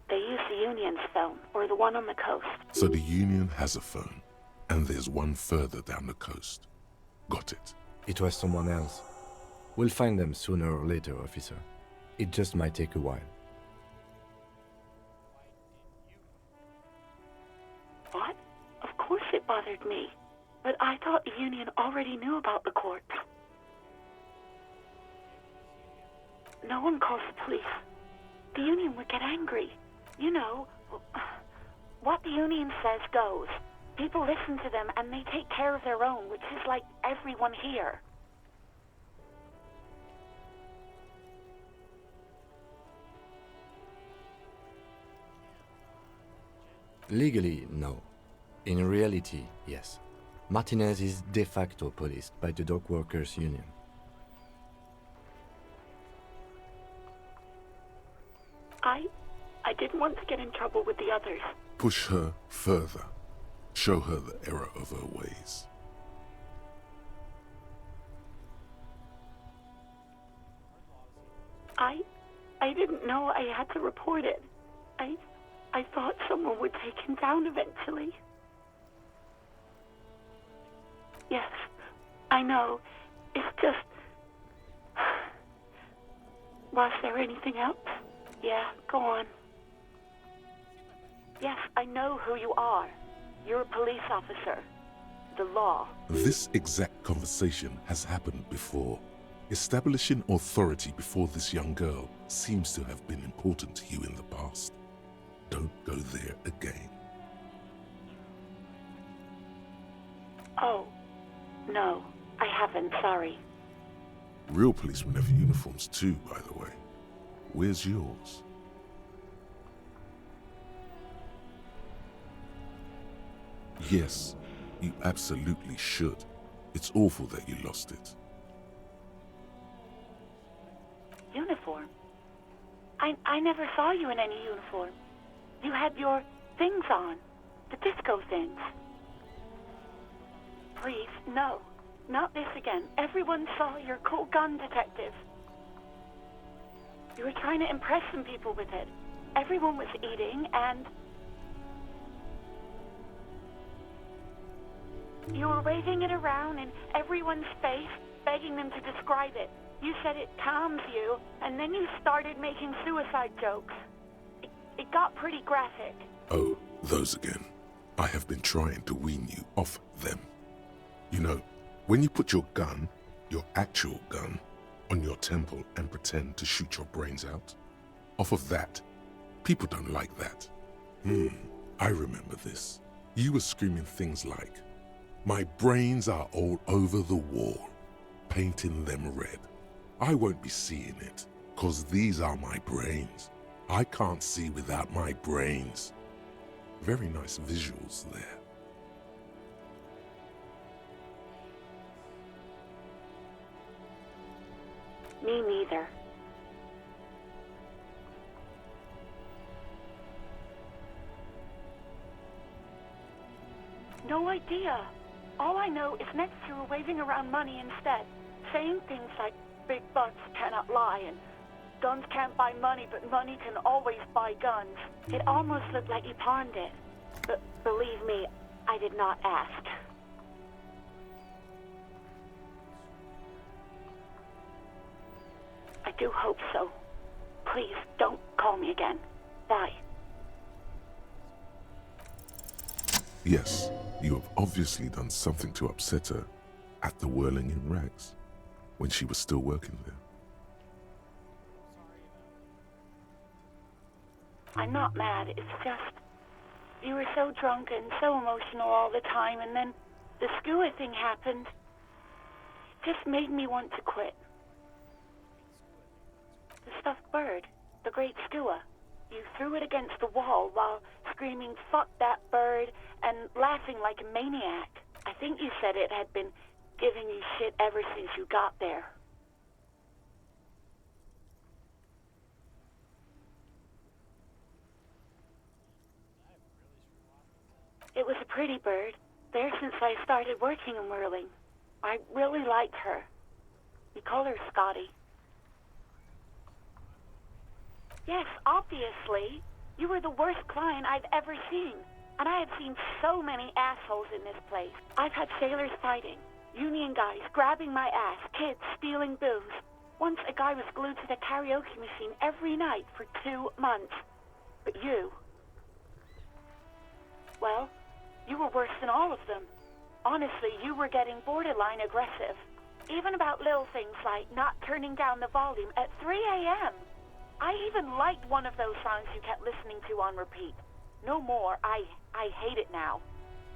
Speaker 9: They use the Union's phone, or the one on the coast.
Speaker 1: So the Union has a phone, and there's one further down the coast. Got it.
Speaker 3: It was someone else. We'll find them sooner or later, officer. It just might take a while.
Speaker 9: What? Of course it bothered me. But I thought the Union already knew about the corpse. No one calls the police. The Union would get angry. You know, what the Union says goes. People listen to them and they take care of their own, which is like everyone here.
Speaker 3: Legally, no. In reality, yes. Martinez is de facto policed by the Dock Workers Union.
Speaker 9: I didn't want to get in trouble with the others.
Speaker 1: Push her further. Show her the error of her ways.
Speaker 9: I didn't know I had to report it. I thought someone would take him down eventually. Yes, I know. It's just... Was there anything else? Yeah, go on. Yes, I know who you are. You're a police officer. The law.
Speaker 1: This exact conversation has happened before. Establishing authority before this young girl seems to have been important to you in the past. Don't go there again.
Speaker 9: Oh, no, I haven't, sorry.
Speaker 1: Real policemen have uniforms too, by the way. Where's yours? Yes, you absolutely should. It's awful that you lost it.
Speaker 9: Uniform? I never saw you in any uniform. You had your things on. The disco things. Please, no. Not this again. Everyone saw your cool gun detective. You were trying to impress some people with it. Everyone was eating and... You were waving it around in everyone's face, begging them to describe it. You said it calms you, and then you started making suicide jokes. It got pretty graphic.
Speaker 1: Oh, those again. I have been trying to wean you off them. You know, when you put your gun, your actual gun, on your temple and pretend to shoot your brains out, off of that, people don't like that. I remember this. You were screaming things like, "My brains are all over the wall, painting them red. I won't be seeing it, 'cause these are my brains. I can't see without my brains." Very nice visuals there.
Speaker 9: Me neither. No idea. All I know is next you were waving around money instead, saying things like big bucks cannot lie and Guns can't buy money, but money can always buy guns. It almost looked like you pawned it. But believe me, I did not ask. I do hope so. Please, don't call me again. Bye.
Speaker 1: Yes, you have obviously done something to upset her at the Whirling in Rags when she was still working there.
Speaker 9: I'm not mad, it's just... You were so drunk and so emotional all the time, and then the skua thing happened. It just made me want to quit. The stuffed bird, the great skua. You threw it against the wall while screaming, "Fuck that bird," and laughing like a maniac. I think you said it had been giving you shit ever since you got there. It was a pretty bird, there since I started working in whirling. I really liked her. We call her Scotty. Yes, obviously. You were the worst client I've ever seen. And I have seen so many assholes in this place. I've had sailors fighting, union guys grabbing my ass, kids stealing booze. Once a guy was glued to the karaoke machine every night for 2 months. But you... Well, you were worse than all of them. Honestly, you were getting borderline aggressive. Even about little things like not turning down the volume at 3 a.m. I even liked one of those songs you kept listening to on repeat. No more. I hate it now.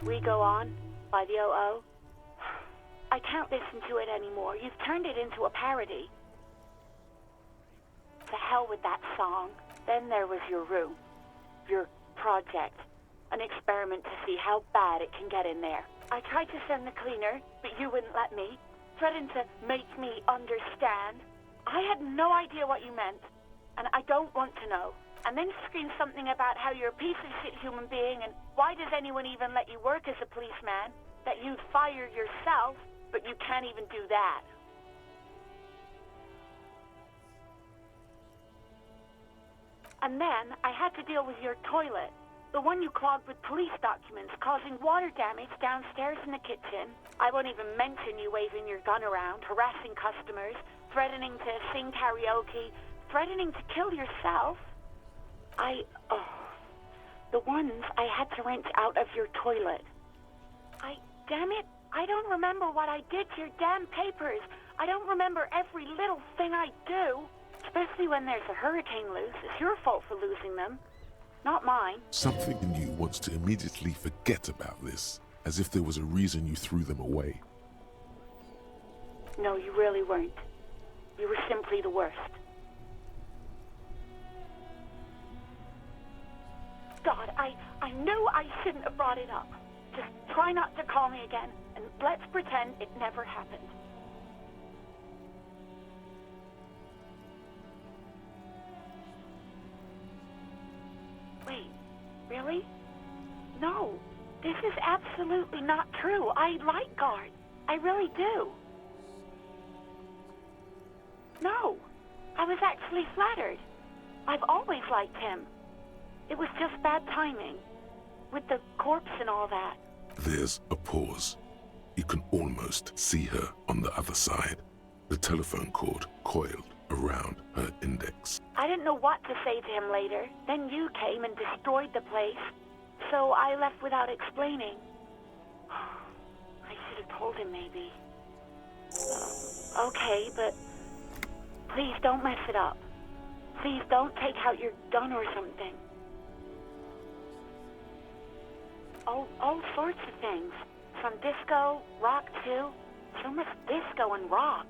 Speaker 9: We Go On by the O.O. I can't listen to it anymore. You've turned it into a parody. To hell with that song. Then there was your room. Your project. An experiment to see how bad it can get in there. I tried to send the cleaner, but you wouldn't let me. Threatened to make me understand. I had no idea what you meant, and I don't want to know. And then screamed something about how you're a piece of shit human being, and why does anyone even let you work as a policeman? That you'd fire yourself, but you can't even do that. And then I had to deal with your toilet. The one you clogged with police documents, causing water damage downstairs in the kitchen. I won't even mention you waving your gun around, harassing customers, threatening to sing karaoke, threatening to kill yourself. The ones I had to wrench out of your toilet. Damn it, I don't remember what I did to your damn papers. I don't remember every little thing I do. Especially when there's a hurricane loose. It's your fault for losing them. Not mine.
Speaker 1: Something in you wants to immediately forget about this, as if there was a reason you threw them away.
Speaker 9: No, you really weren't. You were simply the worst. God, I knew I shouldn't have brought it up. Just try not to call me again, and let's pretend it never happened. Wait, really? No, this is absolutely not true. I like Guard. I really do. No, I was actually flattered. I've always liked him. It was just bad timing, with the corpse and all that.
Speaker 1: There's a pause. You can almost see her on the other side, the telephone cord coiled around her index.
Speaker 9: I didn't know what to say to him later. Then you came and destroyed the place, so I left without explaining. I should have told him, maybe. Okay, but please don't mess it up. Please don't take out your gun or something. All sorts of things. From disco, rock too. So much disco and rock.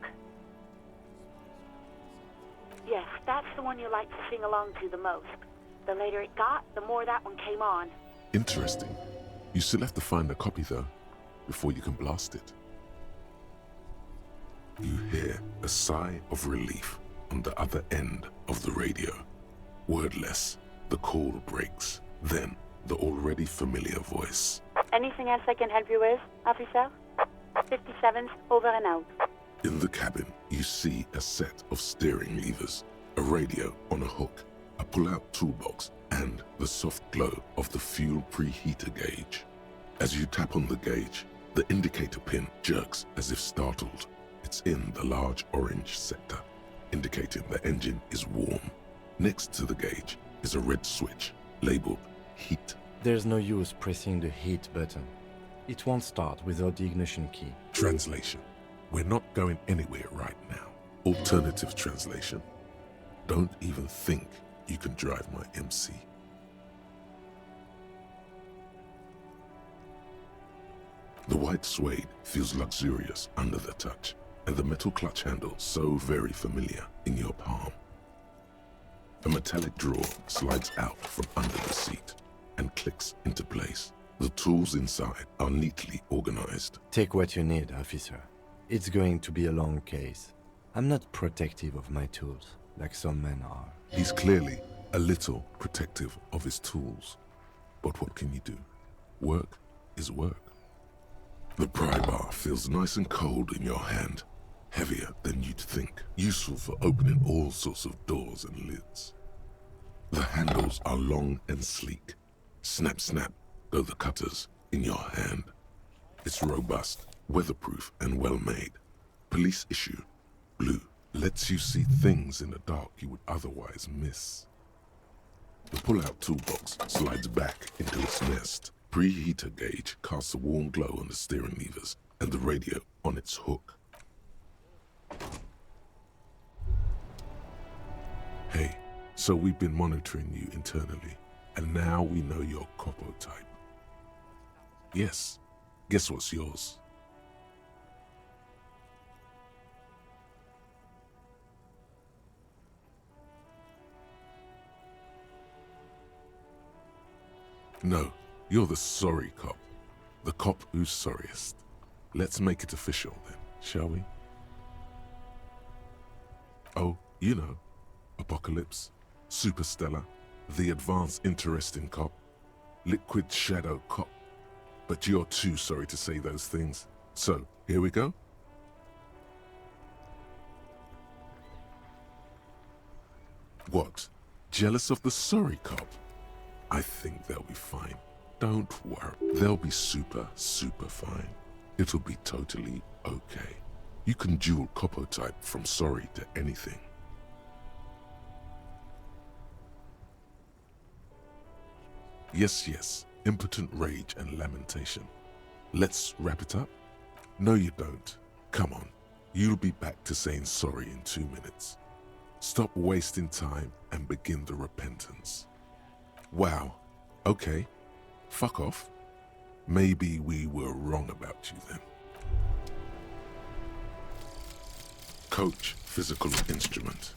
Speaker 9: Yes, that's the one you like to sing along to the most. The later it got, the more that one came on.
Speaker 1: Interesting. You still have to find a copy though, before you can blast it. You hear a sigh of relief on the other end of the radio. Wordless, the call breaks. Then, the already familiar voice.
Speaker 9: Anything else I can help you with, officer? 57's over and out.
Speaker 1: In the cabin, you see a set of steering levers. a radio on a hook, a pull-out toolbox, and the soft glow of the fuel preheater gauge. As you tap on the gauge, the indicator pin jerks as if startled. It's in the large orange sector, indicating the engine is warm. Next to the gauge is a red switch labeled heat.
Speaker 3: There's no use pressing the heat button. It won't start without the ignition key.
Speaker 1: Translation: we're not going anywhere right now. Alternative translation: don't even think you can drive my MC. The white suede feels luxurious under the touch, and the metal clutch handle so very familiar in your palm. A metallic drawer slides out from under the seat and clicks into place. The tools inside are neatly organized.
Speaker 3: Take what you need, officer. It's going to be a long case. I'm not protective of my tools, like some men are.
Speaker 1: He's clearly a little protective of his tools. But what can you do? Work is work. The pry bar feels nice and cold in your hand, heavier than you'd think, useful for opening all sorts of doors and lids. The handles are long and sleek. Snap, snap go the cutters in your hand. It's robust, weatherproof, and well-made. Police issue, blue, lets you see things in the dark you would otherwise miss. The pull-out toolbox slides back into its nest. Preheater gauge casts a warm glow on the steering levers and the radio on its hook. Hey, so we've been monitoring you internally, and now we know your Copo type. Yes, guess what's yours? No, you're the sorry cop. The cop who's sorriest. Let's make it official then, shall we? Oh, you know, Apocalypse, Superstellar, the advanced interesting cop, liquid shadow cop. But you're too sorry to say those things. So, here we go. What? Jealous of the sorry cop? I think they'll be fine. Don't worry. They'll be super, super fine. It'll be totally okay. You can dual Copo type from sorry to anything. Yes, yes, impotent rage and lamentation. Let's wrap it up? No, you don't. Come on. You'll be back to saying sorry in 2 minutes. Stop wasting time and begin the repentance. Wow. Okay. Fuck off. Maybe we were wrong about you then. Coach physical instrument.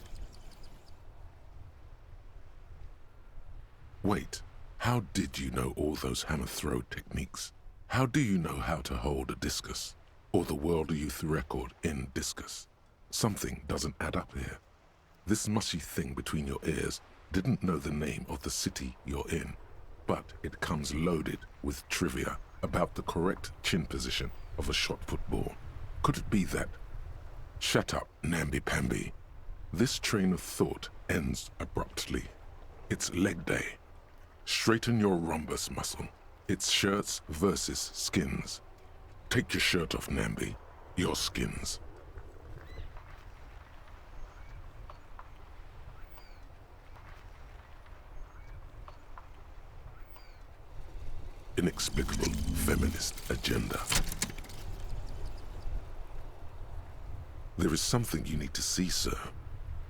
Speaker 1: Wait, how did you know all those hammer throw techniques? How do you know how to hold a discus? Or the world youth record in discus? Something doesn't add up here. This mushy thing between your ears didn't know the name of the city you're in, but it comes loaded with trivia about the correct chin position of a shot put ball. Could it be that? Shut up, namby-pamby. This train of thought ends abruptly. It's leg day. Straighten your rhombus muscle. It's shirts versus skins. Take your shirt off, Namby. Your skins. Inexplicable feminist agenda. There is something you need to see, sir.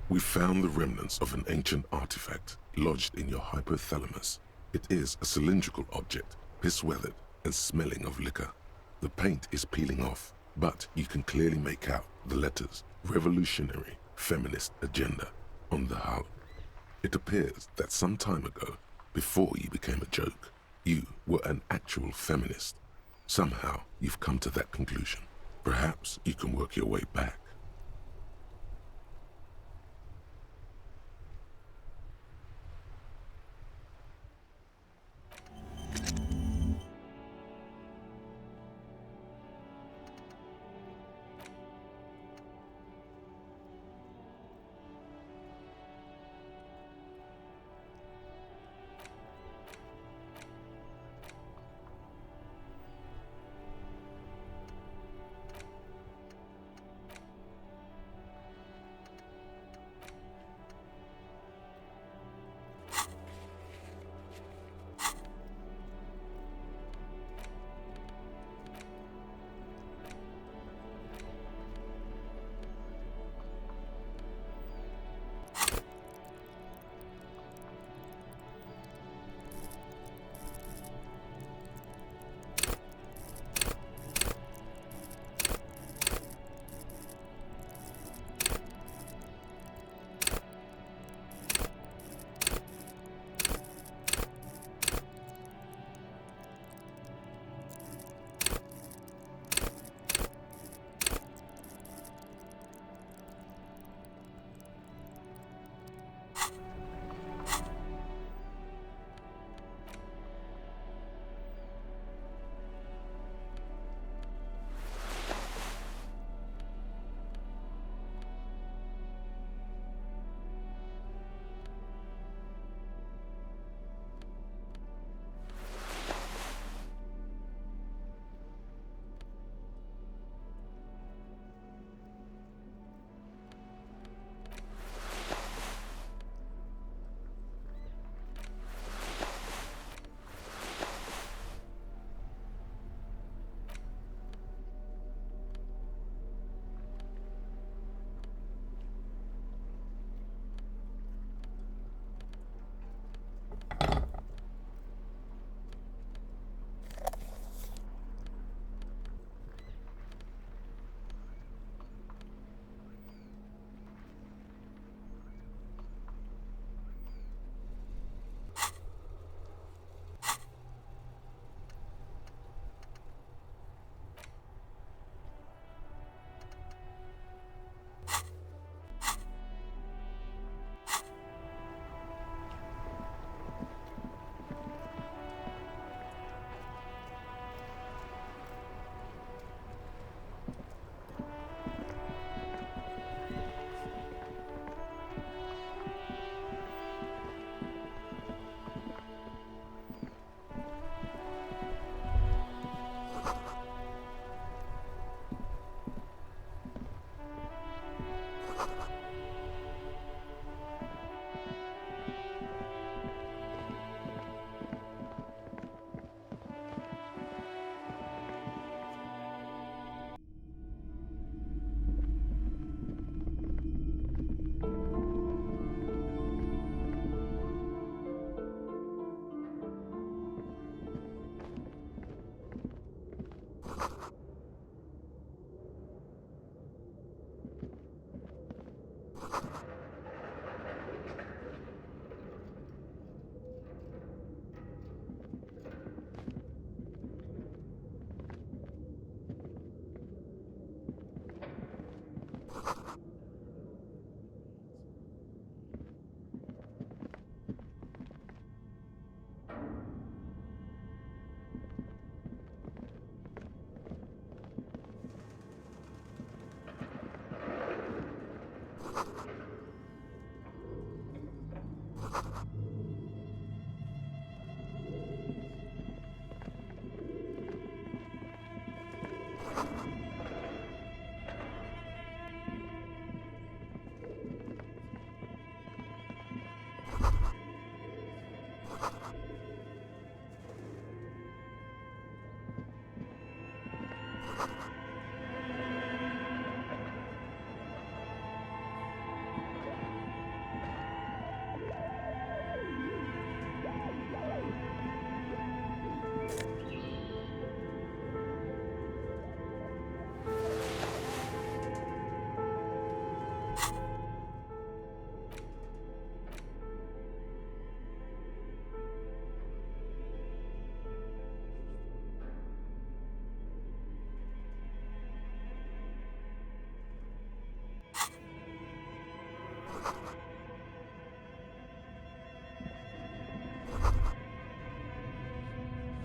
Speaker 1: We found the remnants of an ancient artifact lodged in your hypothalamus. It is a cylindrical object, piss-weathered and smelling of liquor. The paint is peeling off, but you can clearly make out the letters Revolutionary Feminist Agenda on the hull. It appears that some time ago, before you became a joke, you were an actual feminist. Somehow you've come to that conclusion. Perhaps you can work your way back.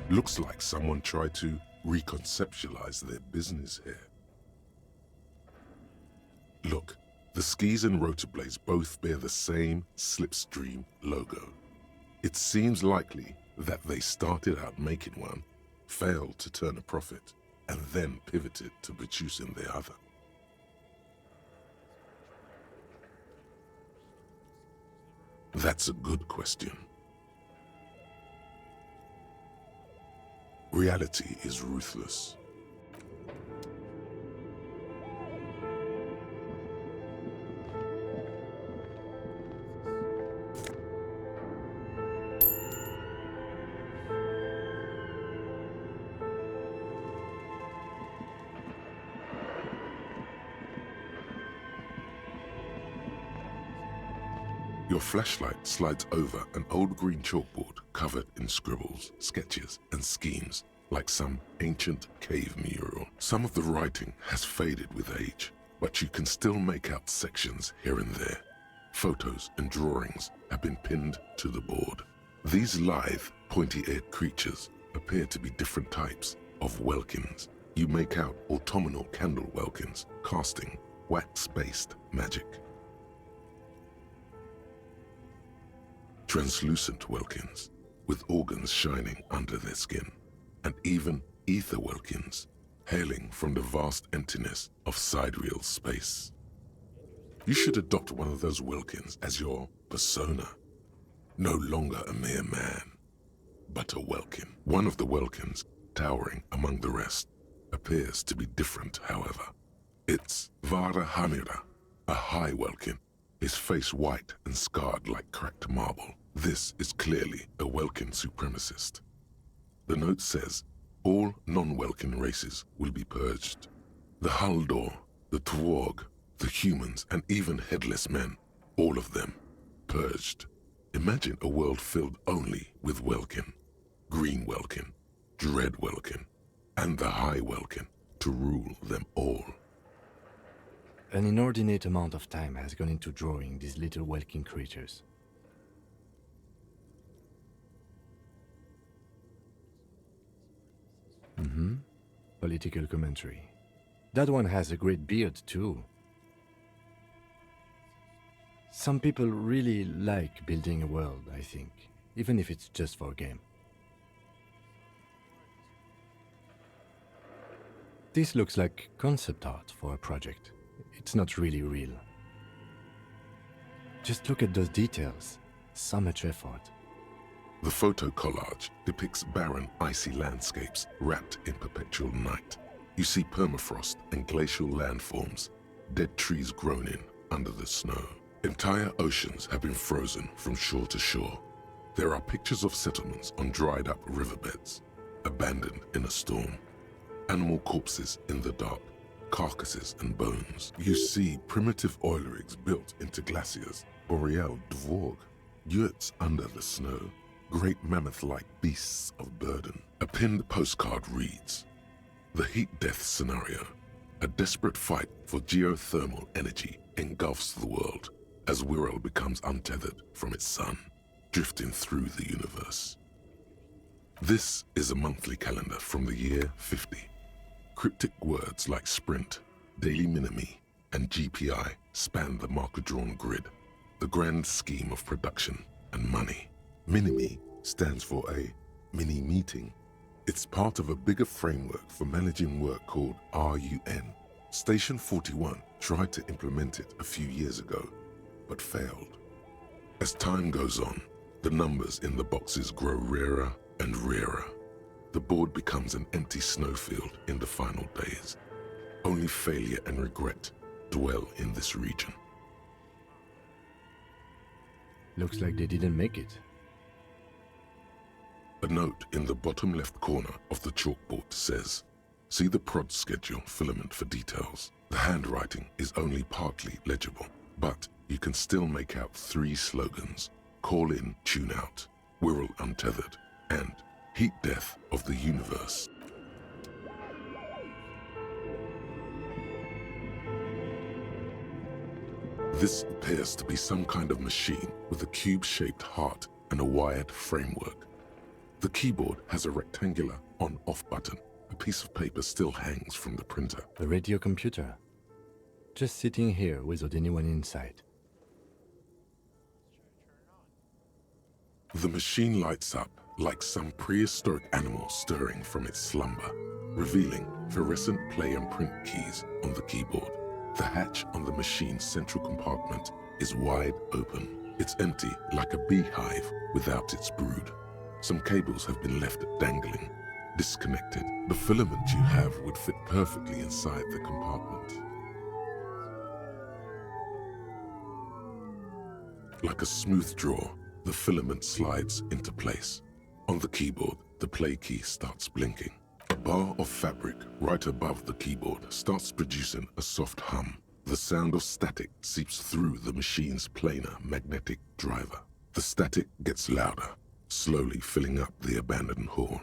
Speaker 1: Looks like someone tried to reconceptualize their business here. Look, the skis and rotor blades both bear the same Slipstream logo. It seems likely that they started out making one, failed to turn a profit, and then pivoted to producing the other. That's a good question. Reality is ruthless. Your flashlight slides over an old green chalkboard covered in scribbles, sketches, and schemes like some ancient cave mural. Some of the writing has faded with age, but you can still make out sections here and there. Photos and drawings have been pinned to the board. These lithe, pointy-eared creatures appear to be different types of welkins. You make out autumnal candle welkins casting wax-based magic. Translucent welkins with organs shining under their skin, and even ether welkins hailing from the vast emptiness of sidereal space. You should adopt one of those welkins as your persona. No longer a mere man, but a welkin. One of the welkins, towering among the rest, appears to be different, however. It's Vara Hamira, a high welkin, his face white and scarred like cracked marble. This is clearly a Welkin supremacist. The note says, all non-Welkin races will be purged. The Haldor, the Tworg, the humans, and even headless men, all of them, purged. Imagine a world filled only with Welkin, Green Welkin, Dread Welkin, and the High Welkin to rule them all.
Speaker 3: An inordinate amount of time has gone into drawing these little Welkin creatures. Political commentary. That one has a great beard too. Some people really like building a world, I think, even if it's just for a game. This looks like concept art for a project. It's not really real. Just look at those details. So much effort.
Speaker 1: The photo collage depicts barren, icy landscapes wrapped in perpetual night. You see permafrost and glacial landforms, dead trees grown in under the snow. Entire oceans have been frozen from shore to shore. There are pictures of settlements on dried up riverbeds, abandoned in a storm. Animal corpses in the dark, carcasses and bones. You see primitive oil rigs built into glaciers, boreal dvorg, yurts under the snow, great mammoth-like beasts of burden. A pinned postcard reads, "The heat death scenario. A desperate fight for geothermal energy engulfs the world as Wirral becomes untethered from its sun, drifting through the universe. This is a monthly calendar from the year 50. Cryptic words like sprint, daily minimi, and GPI span the marker-drawn grid, the grand scheme of production and money. Minimi stands for a mini-meeting. It's part of a bigger framework for managing work called RUN. Station 41 tried to implement it a few years ago, but failed. As time goes on, the numbers in the boxes grow rarer and rarer. The board becomes an empty snowfield in the final days. Only failure and regret dwell in this region.
Speaker 3: Looks like they didn't make it.
Speaker 1: A note in the bottom left corner of the chalkboard says, "See the prod schedule filament for details." The handwriting is only partly legible, but you can still make out 3 slogans: "Call in, tune out," "Wirral untethered," and "Heat death of the universe." This appears to be some kind of machine with a cube-shaped heart and a wired framework. The keyboard has a rectangular on-off button. A piece of paper still hangs from the printer.
Speaker 3: The radio computer. Just sitting here without anyone inside.
Speaker 1: The machine lights up like some prehistoric animal stirring from its slumber, revealing fluorescent play and print keys on the keyboard. The hatch on the machine's central compartment is wide open. It's empty like a beehive without its brood. Some cables have been left dangling, disconnected. The filament you have would fit perfectly inside the compartment. Like a smooth draw, the filament slides into place. On the keyboard, the play key starts blinking. A bar of fabric right above the keyboard starts producing a soft hum. The sound of static seeps through the machine's planar magnetic driver. The static gets louder, slowly filling up the abandoned hall,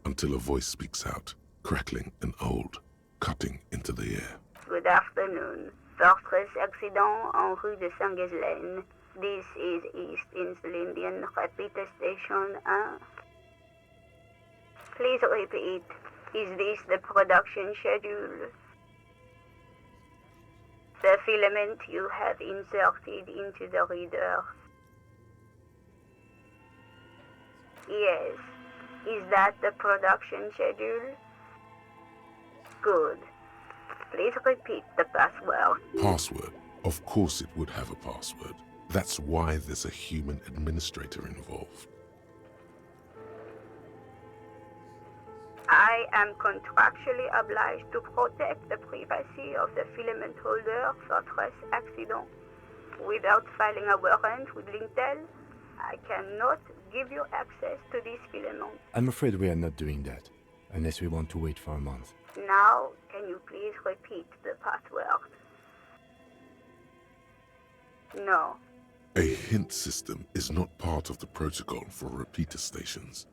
Speaker 1: until a voice speaks out, crackling and old, cutting into the air.
Speaker 14: Good afternoon. Fortress accident en rue de Saint-Ghislaine. This is East Insulindian Repeater Station 1. Please repeat. Is this the production schedule? The filament you have inserted into the reader. Yes. Is that the production schedule? Good. Please repeat the password.
Speaker 1: Password? Of course it would have a password. That's why there's a human administrator involved.
Speaker 14: I am contractually obliged to protect the privacy of the filament holder for stress accident. Without filing a warrant with Lintel, I cannot give you access to this filament.
Speaker 3: I'm afraid we are not doing that, unless we want to wait for a month.
Speaker 14: Now, can you please repeat the password? No.
Speaker 1: A hint system is not part of the protocol for repeater stations.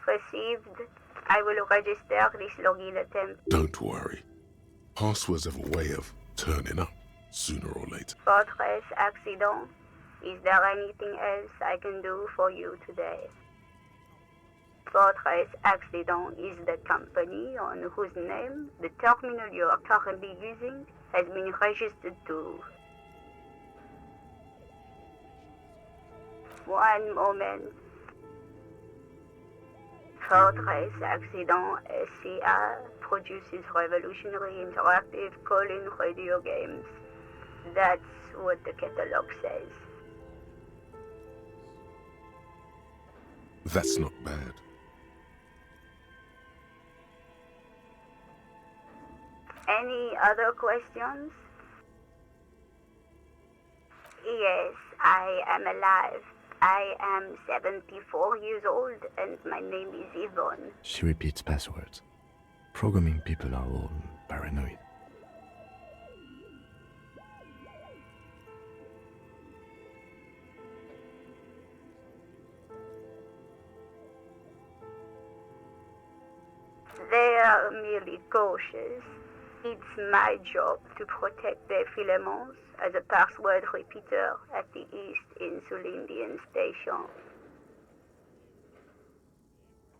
Speaker 14: Received. I will register this login attempt.
Speaker 1: Don't worry. Passwords have a way of turning up sooner or later.
Speaker 14: Fortress accident. Is there anything else I can do for you today? Fortress Accident is the company on whose name the terminal you are currently using has been registered to. One moment. Fortress Accident SCA produces revolutionary interactive call-in radio games. That's what the catalog says.
Speaker 1: That's not bad.
Speaker 14: Any other questions? Yes, I am alive. I am 74 years old and my name is Yvonne.
Speaker 3: She repeats passwords. Programming people are all paranoid.
Speaker 14: They are merely cautious. It's my job to protect the filaments as a password repeater at the East Insulindian Station.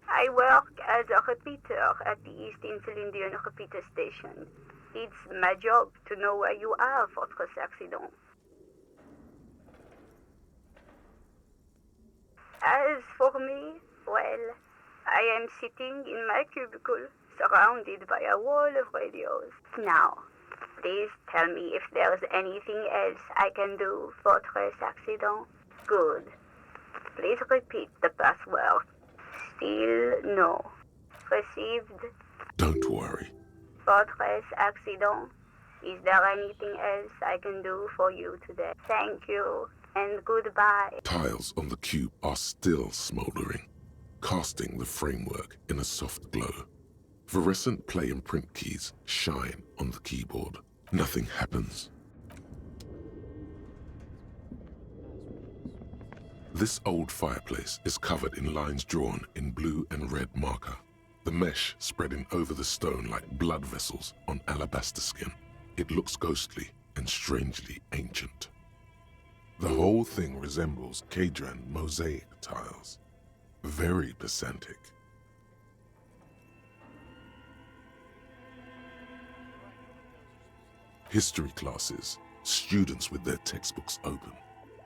Speaker 14: I work as a repeater at the East Insulindian Repeater Station. It's my job to know where you are, Fortress Accident. As for me, well, I am sitting in my cubicle, surrounded by a wall of radios. Now, please tell me if there's anything else I can do, Fortress Accident. Good. Please repeat the password. Still no. Received.
Speaker 1: Don't worry.
Speaker 14: Fortress Accident. Is there anything else I can do for you today? Thank you, and goodbye.
Speaker 1: Tiles on the cube are still smoldering, casting the framework in a soft glow. Fluorescent play and print keys shine on the keyboard. Nothing happens. This old fireplace is covered in lines drawn in blue and red marker, the mesh spreading over the stone like blood vessels on alabaster skin. It looks ghostly and strangely ancient. The whole thing resembles Kadran mosaic tiles. Very pedantic. History classes, students with their textbooks open,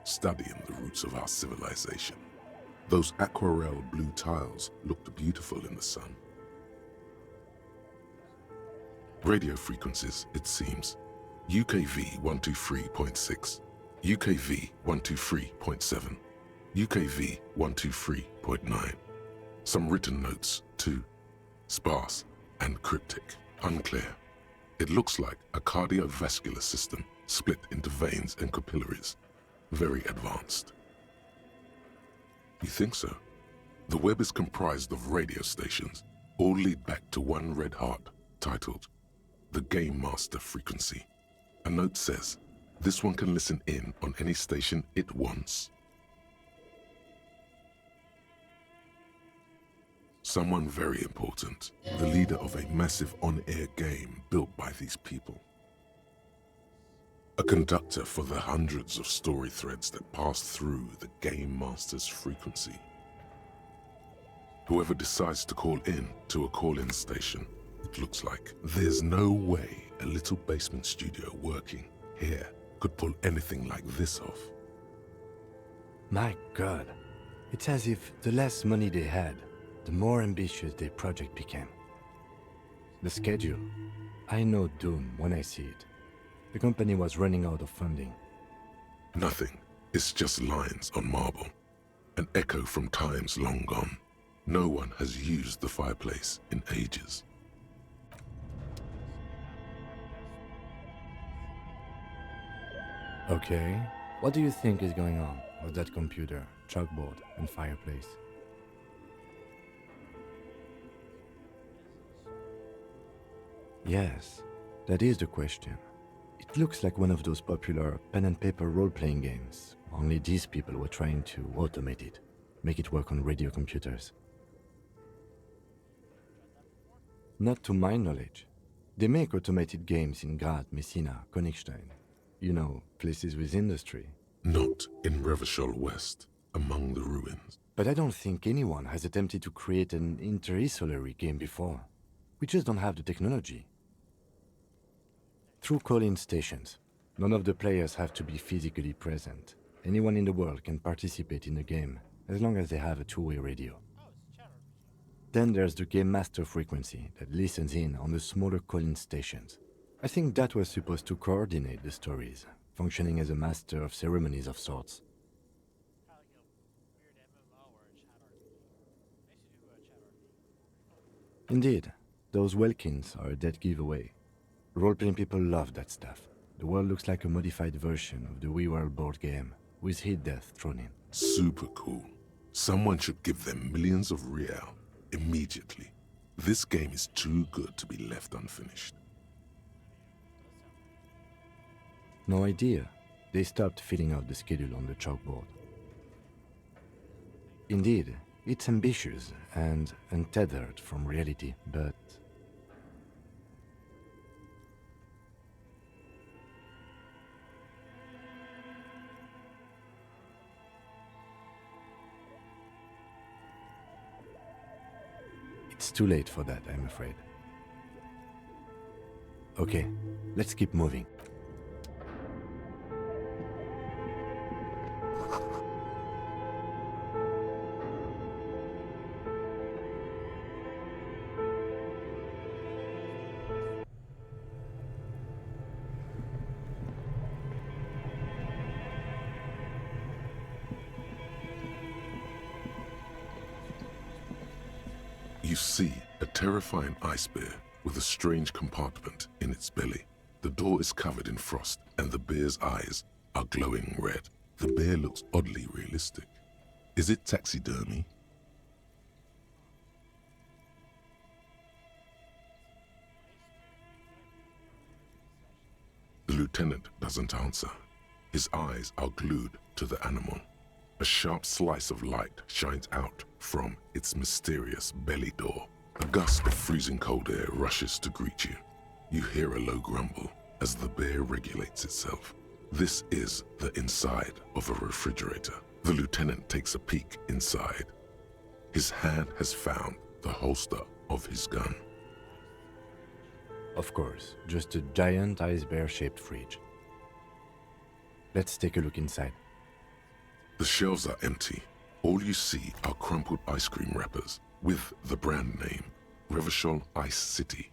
Speaker 1: studying the roots of our civilization. Those aquarelle blue tiles looked beautiful in the sun. Radio frequencies, it seems. UKV 123.6, UKV 123.7, UKV 123.9. Some written notes, too. Sparse and cryptic, unclear. It looks like a cardiovascular system split into veins and capillaries. Very advanced. You think so? The web is comprised of radio stations, all lead back to one red heart, titled the Game Master Frequency. A note says, this one can listen in on any station it wants. Someone very important, the leader of a massive on-air game built by these people. A conductor for the hundreds of story threads that pass through the Game Master's frequency. Whoever decides to call in to a call-in station, it looks like there's no way a little basement studio working here could pull anything like this off.
Speaker 3: My God, it's as if the less money they had, the more ambitious their project became. The schedule, I know doom when I see it. The company was running out of funding.
Speaker 1: Nothing. It's just lines on marble. An echo from times long gone. No one has used the fireplace in ages.
Speaker 3: Okay, what do you think is going on with that computer, chalkboard, and fireplace? Yes, that is the question. It looks like one of those popular pen and paper role-playing games, only these people were trying to automate it, make it work on radio computers. Not to my knowledge. They make automated games in Grad, Messina, Königstein. You know, places with industry.
Speaker 1: Not in Revachol West, among the ruins.
Speaker 3: But I don't think anyone has attempted to create an inter-isolary game before. We just don't have the technology. Through call-in stations, none of the players have to be physically present. Anyone in the world can participate in the game, as long as they have a two-way radio. Then there's the Game Master frequency that listens in on the smaller call-in stations. I think that was supposed to coordinate the stories, functioning as a master of ceremonies of sorts. Indeed, those Welkins are a dead giveaway. Role-playing people love that stuff. The world looks like a modified version of the WeWorld board game, with hit death thrown in.
Speaker 1: Super cool. Someone should give them millions of real immediately. This game is too good to be left unfinished.
Speaker 3: No idea. They stopped filling out the schedule on the chalkboard. Indeed, it's ambitious and untethered from reality, but... It's too late for that, I'm afraid. Okay, let's keep moving.
Speaker 1: You see a terrifying ice bear with a strange compartment in its belly. The door is covered in frost and the bear's eyes are glowing red. The bear looks oddly realistic. Is it taxidermy? The lieutenant doesn't answer. His eyes are glued to the animal. A sharp slice of light shines out from its mysterious belly door. A gust of freezing cold air rushes to greet you. You hear a low grumble as the bear regulates itself. This is the inside of a refrigerator. The lieutenant takes a peek inside. His hand has found the holster of his gun.
Speaker 3: Of course, just a giant ice bear-shaped fridge. Let's take a look inside.
Speaker 1: The shelves are empty. All you see are crumpled ice cream wrappers with the brand name, Revachol Ice City.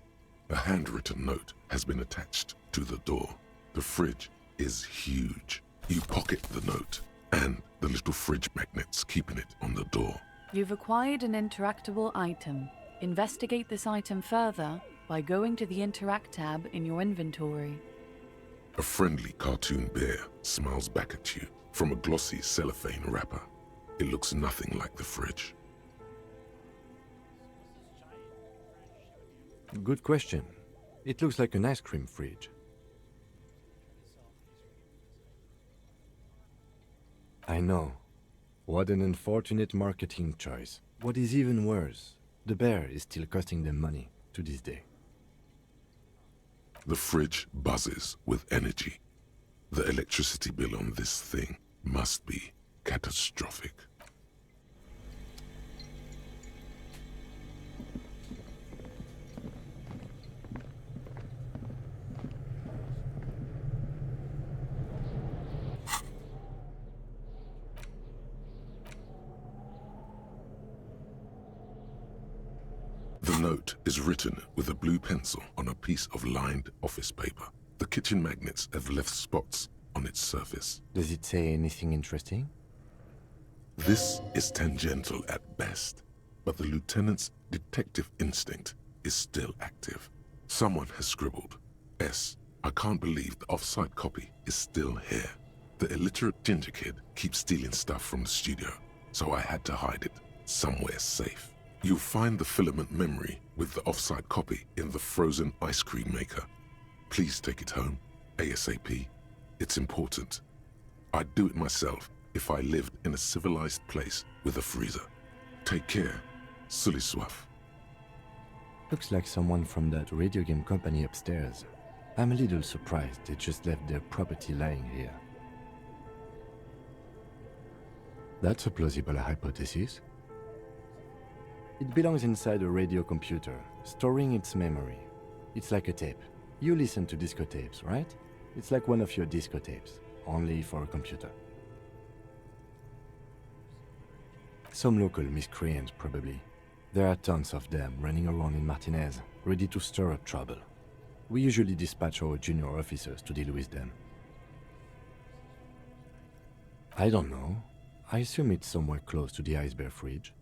Speaker 1: A handwritten note has been attached to the door. The fridge is huge. You pocket the note and the little fridge magnets keeping it on the door.
Speaker 15: You've acquired an interactable item. Investigate this item further by going to the Interact tab in your inventory.
Speaker 1: A friendly cartoon bear smiles back at you from a glossy cellophane wrapper. It looks nothing like the fridge.
Speaker 3: Good question. It looks like an ice cream fridge. I know. What an unfortunate marketing choice. What is even worse, the bear is still costing them money to this day.
Speaker 1: The fridge buzzes with energy. The electricity bill on this thing must be catastrophic. The note is written with a blue pencil on a piece of lined office paper. The kitchen magnets have left spots on its surface.
Speaker 3: Does it say anything interesting?
Speaker 1: This is tangential at best, but the lieutenant's detective instinct is still active. Someone has scribbled, S. I can't believe the off-site copy is still here. The illiterate ginger kid keeps stealing stuff from the studio, so I had to hide it somewhere safe. You'll find the filament memory with the off-site copy in the frozen ice cream maker. Please take it home, ASAP. It's important. I'd do it myself if I lived in a civilized place with a freezer. Take care, Sully Soif.
Speaker 3: Looks like someone from that radio game company upstairs. I'm a little surprised they just left their property lying here. That's a plausible hypothesis. It belongs inside a radio computer, storing its memory. It's like a tape. You listen to disco tapes, right? It's like one of your disco tapes, only for a computer. Some local miscreant, probably. There are tons of them running around in Martinez, ready to stir up trouble. We usually dispatch our junior officers to deal with them. I don't know. I assume it's somewhere close to the Ice Bear fridge.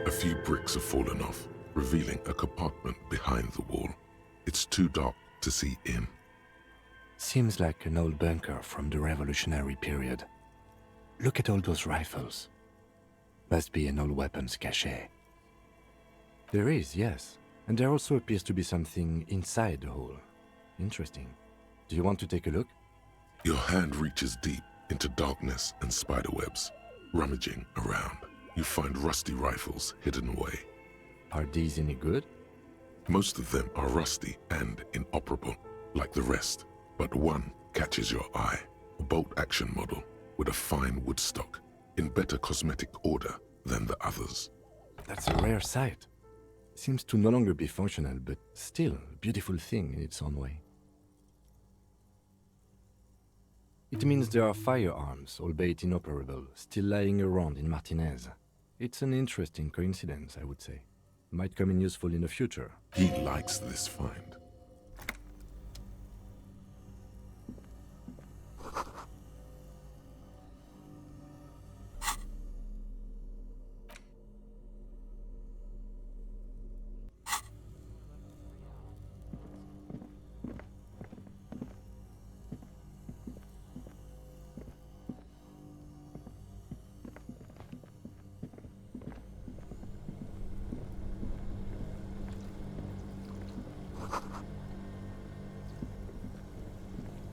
Speaker 1: A few bricks have fallen off, revealing a compartment behind the wall. It's too dark to see in.
Speaker 3: Seems like an old bunker from the revolutionary period. Look at all those rifles. Must be an old weapons cache. There is, yes. And there also appears to be something inside the hole. Interesting. Do you want to take a look?
Speaker 1: Your hand reaches deep into darkness and spiderwebs. Rummaging around, you find rusty rifles hidden away.
Speaker 3: Are these any good?
Speaker 1: Most of them are rusty and inoperable, like the rest. But one catches your eye. A bolt-action model with a fine wood stock, in better cosmetic order than the others.
Speaker 3: That's a rare sight. Seems to no longer be functional, but still a beautiful thing in its own way. It means there are firearms, albeit inoperable, still lying around in Martinez. It's an interesting coincidence, I would say. Might come in useful in the future.
Speaker 1: He likes this find.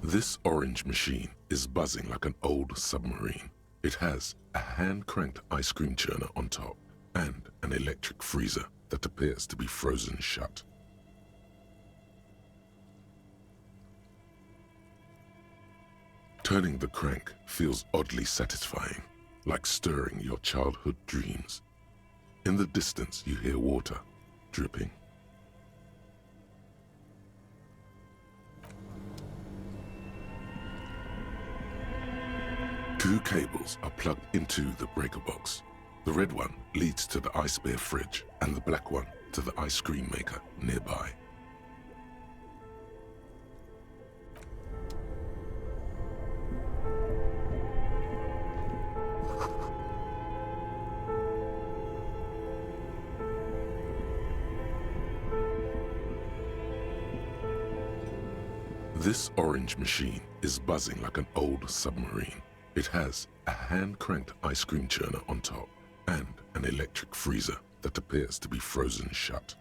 Speaker 1: This orange machine is buzzing like an old submarine. It has a hand-cranked ice cream churner on top and an electric freezer that appears to be frozen shut. Turning the crank feels oddly satisfying, like stirring your childhood dreams. In the distance, you hear water dripping. Two cables are plugged into the breaker box. The red one leads to the ice bear fridge and the black one to the ice cream maker nearby. This orange machine is buzzing like an old submarine. It has a hand-cranked ice cream churner on top and an electric freezer that appears to be frozen shut.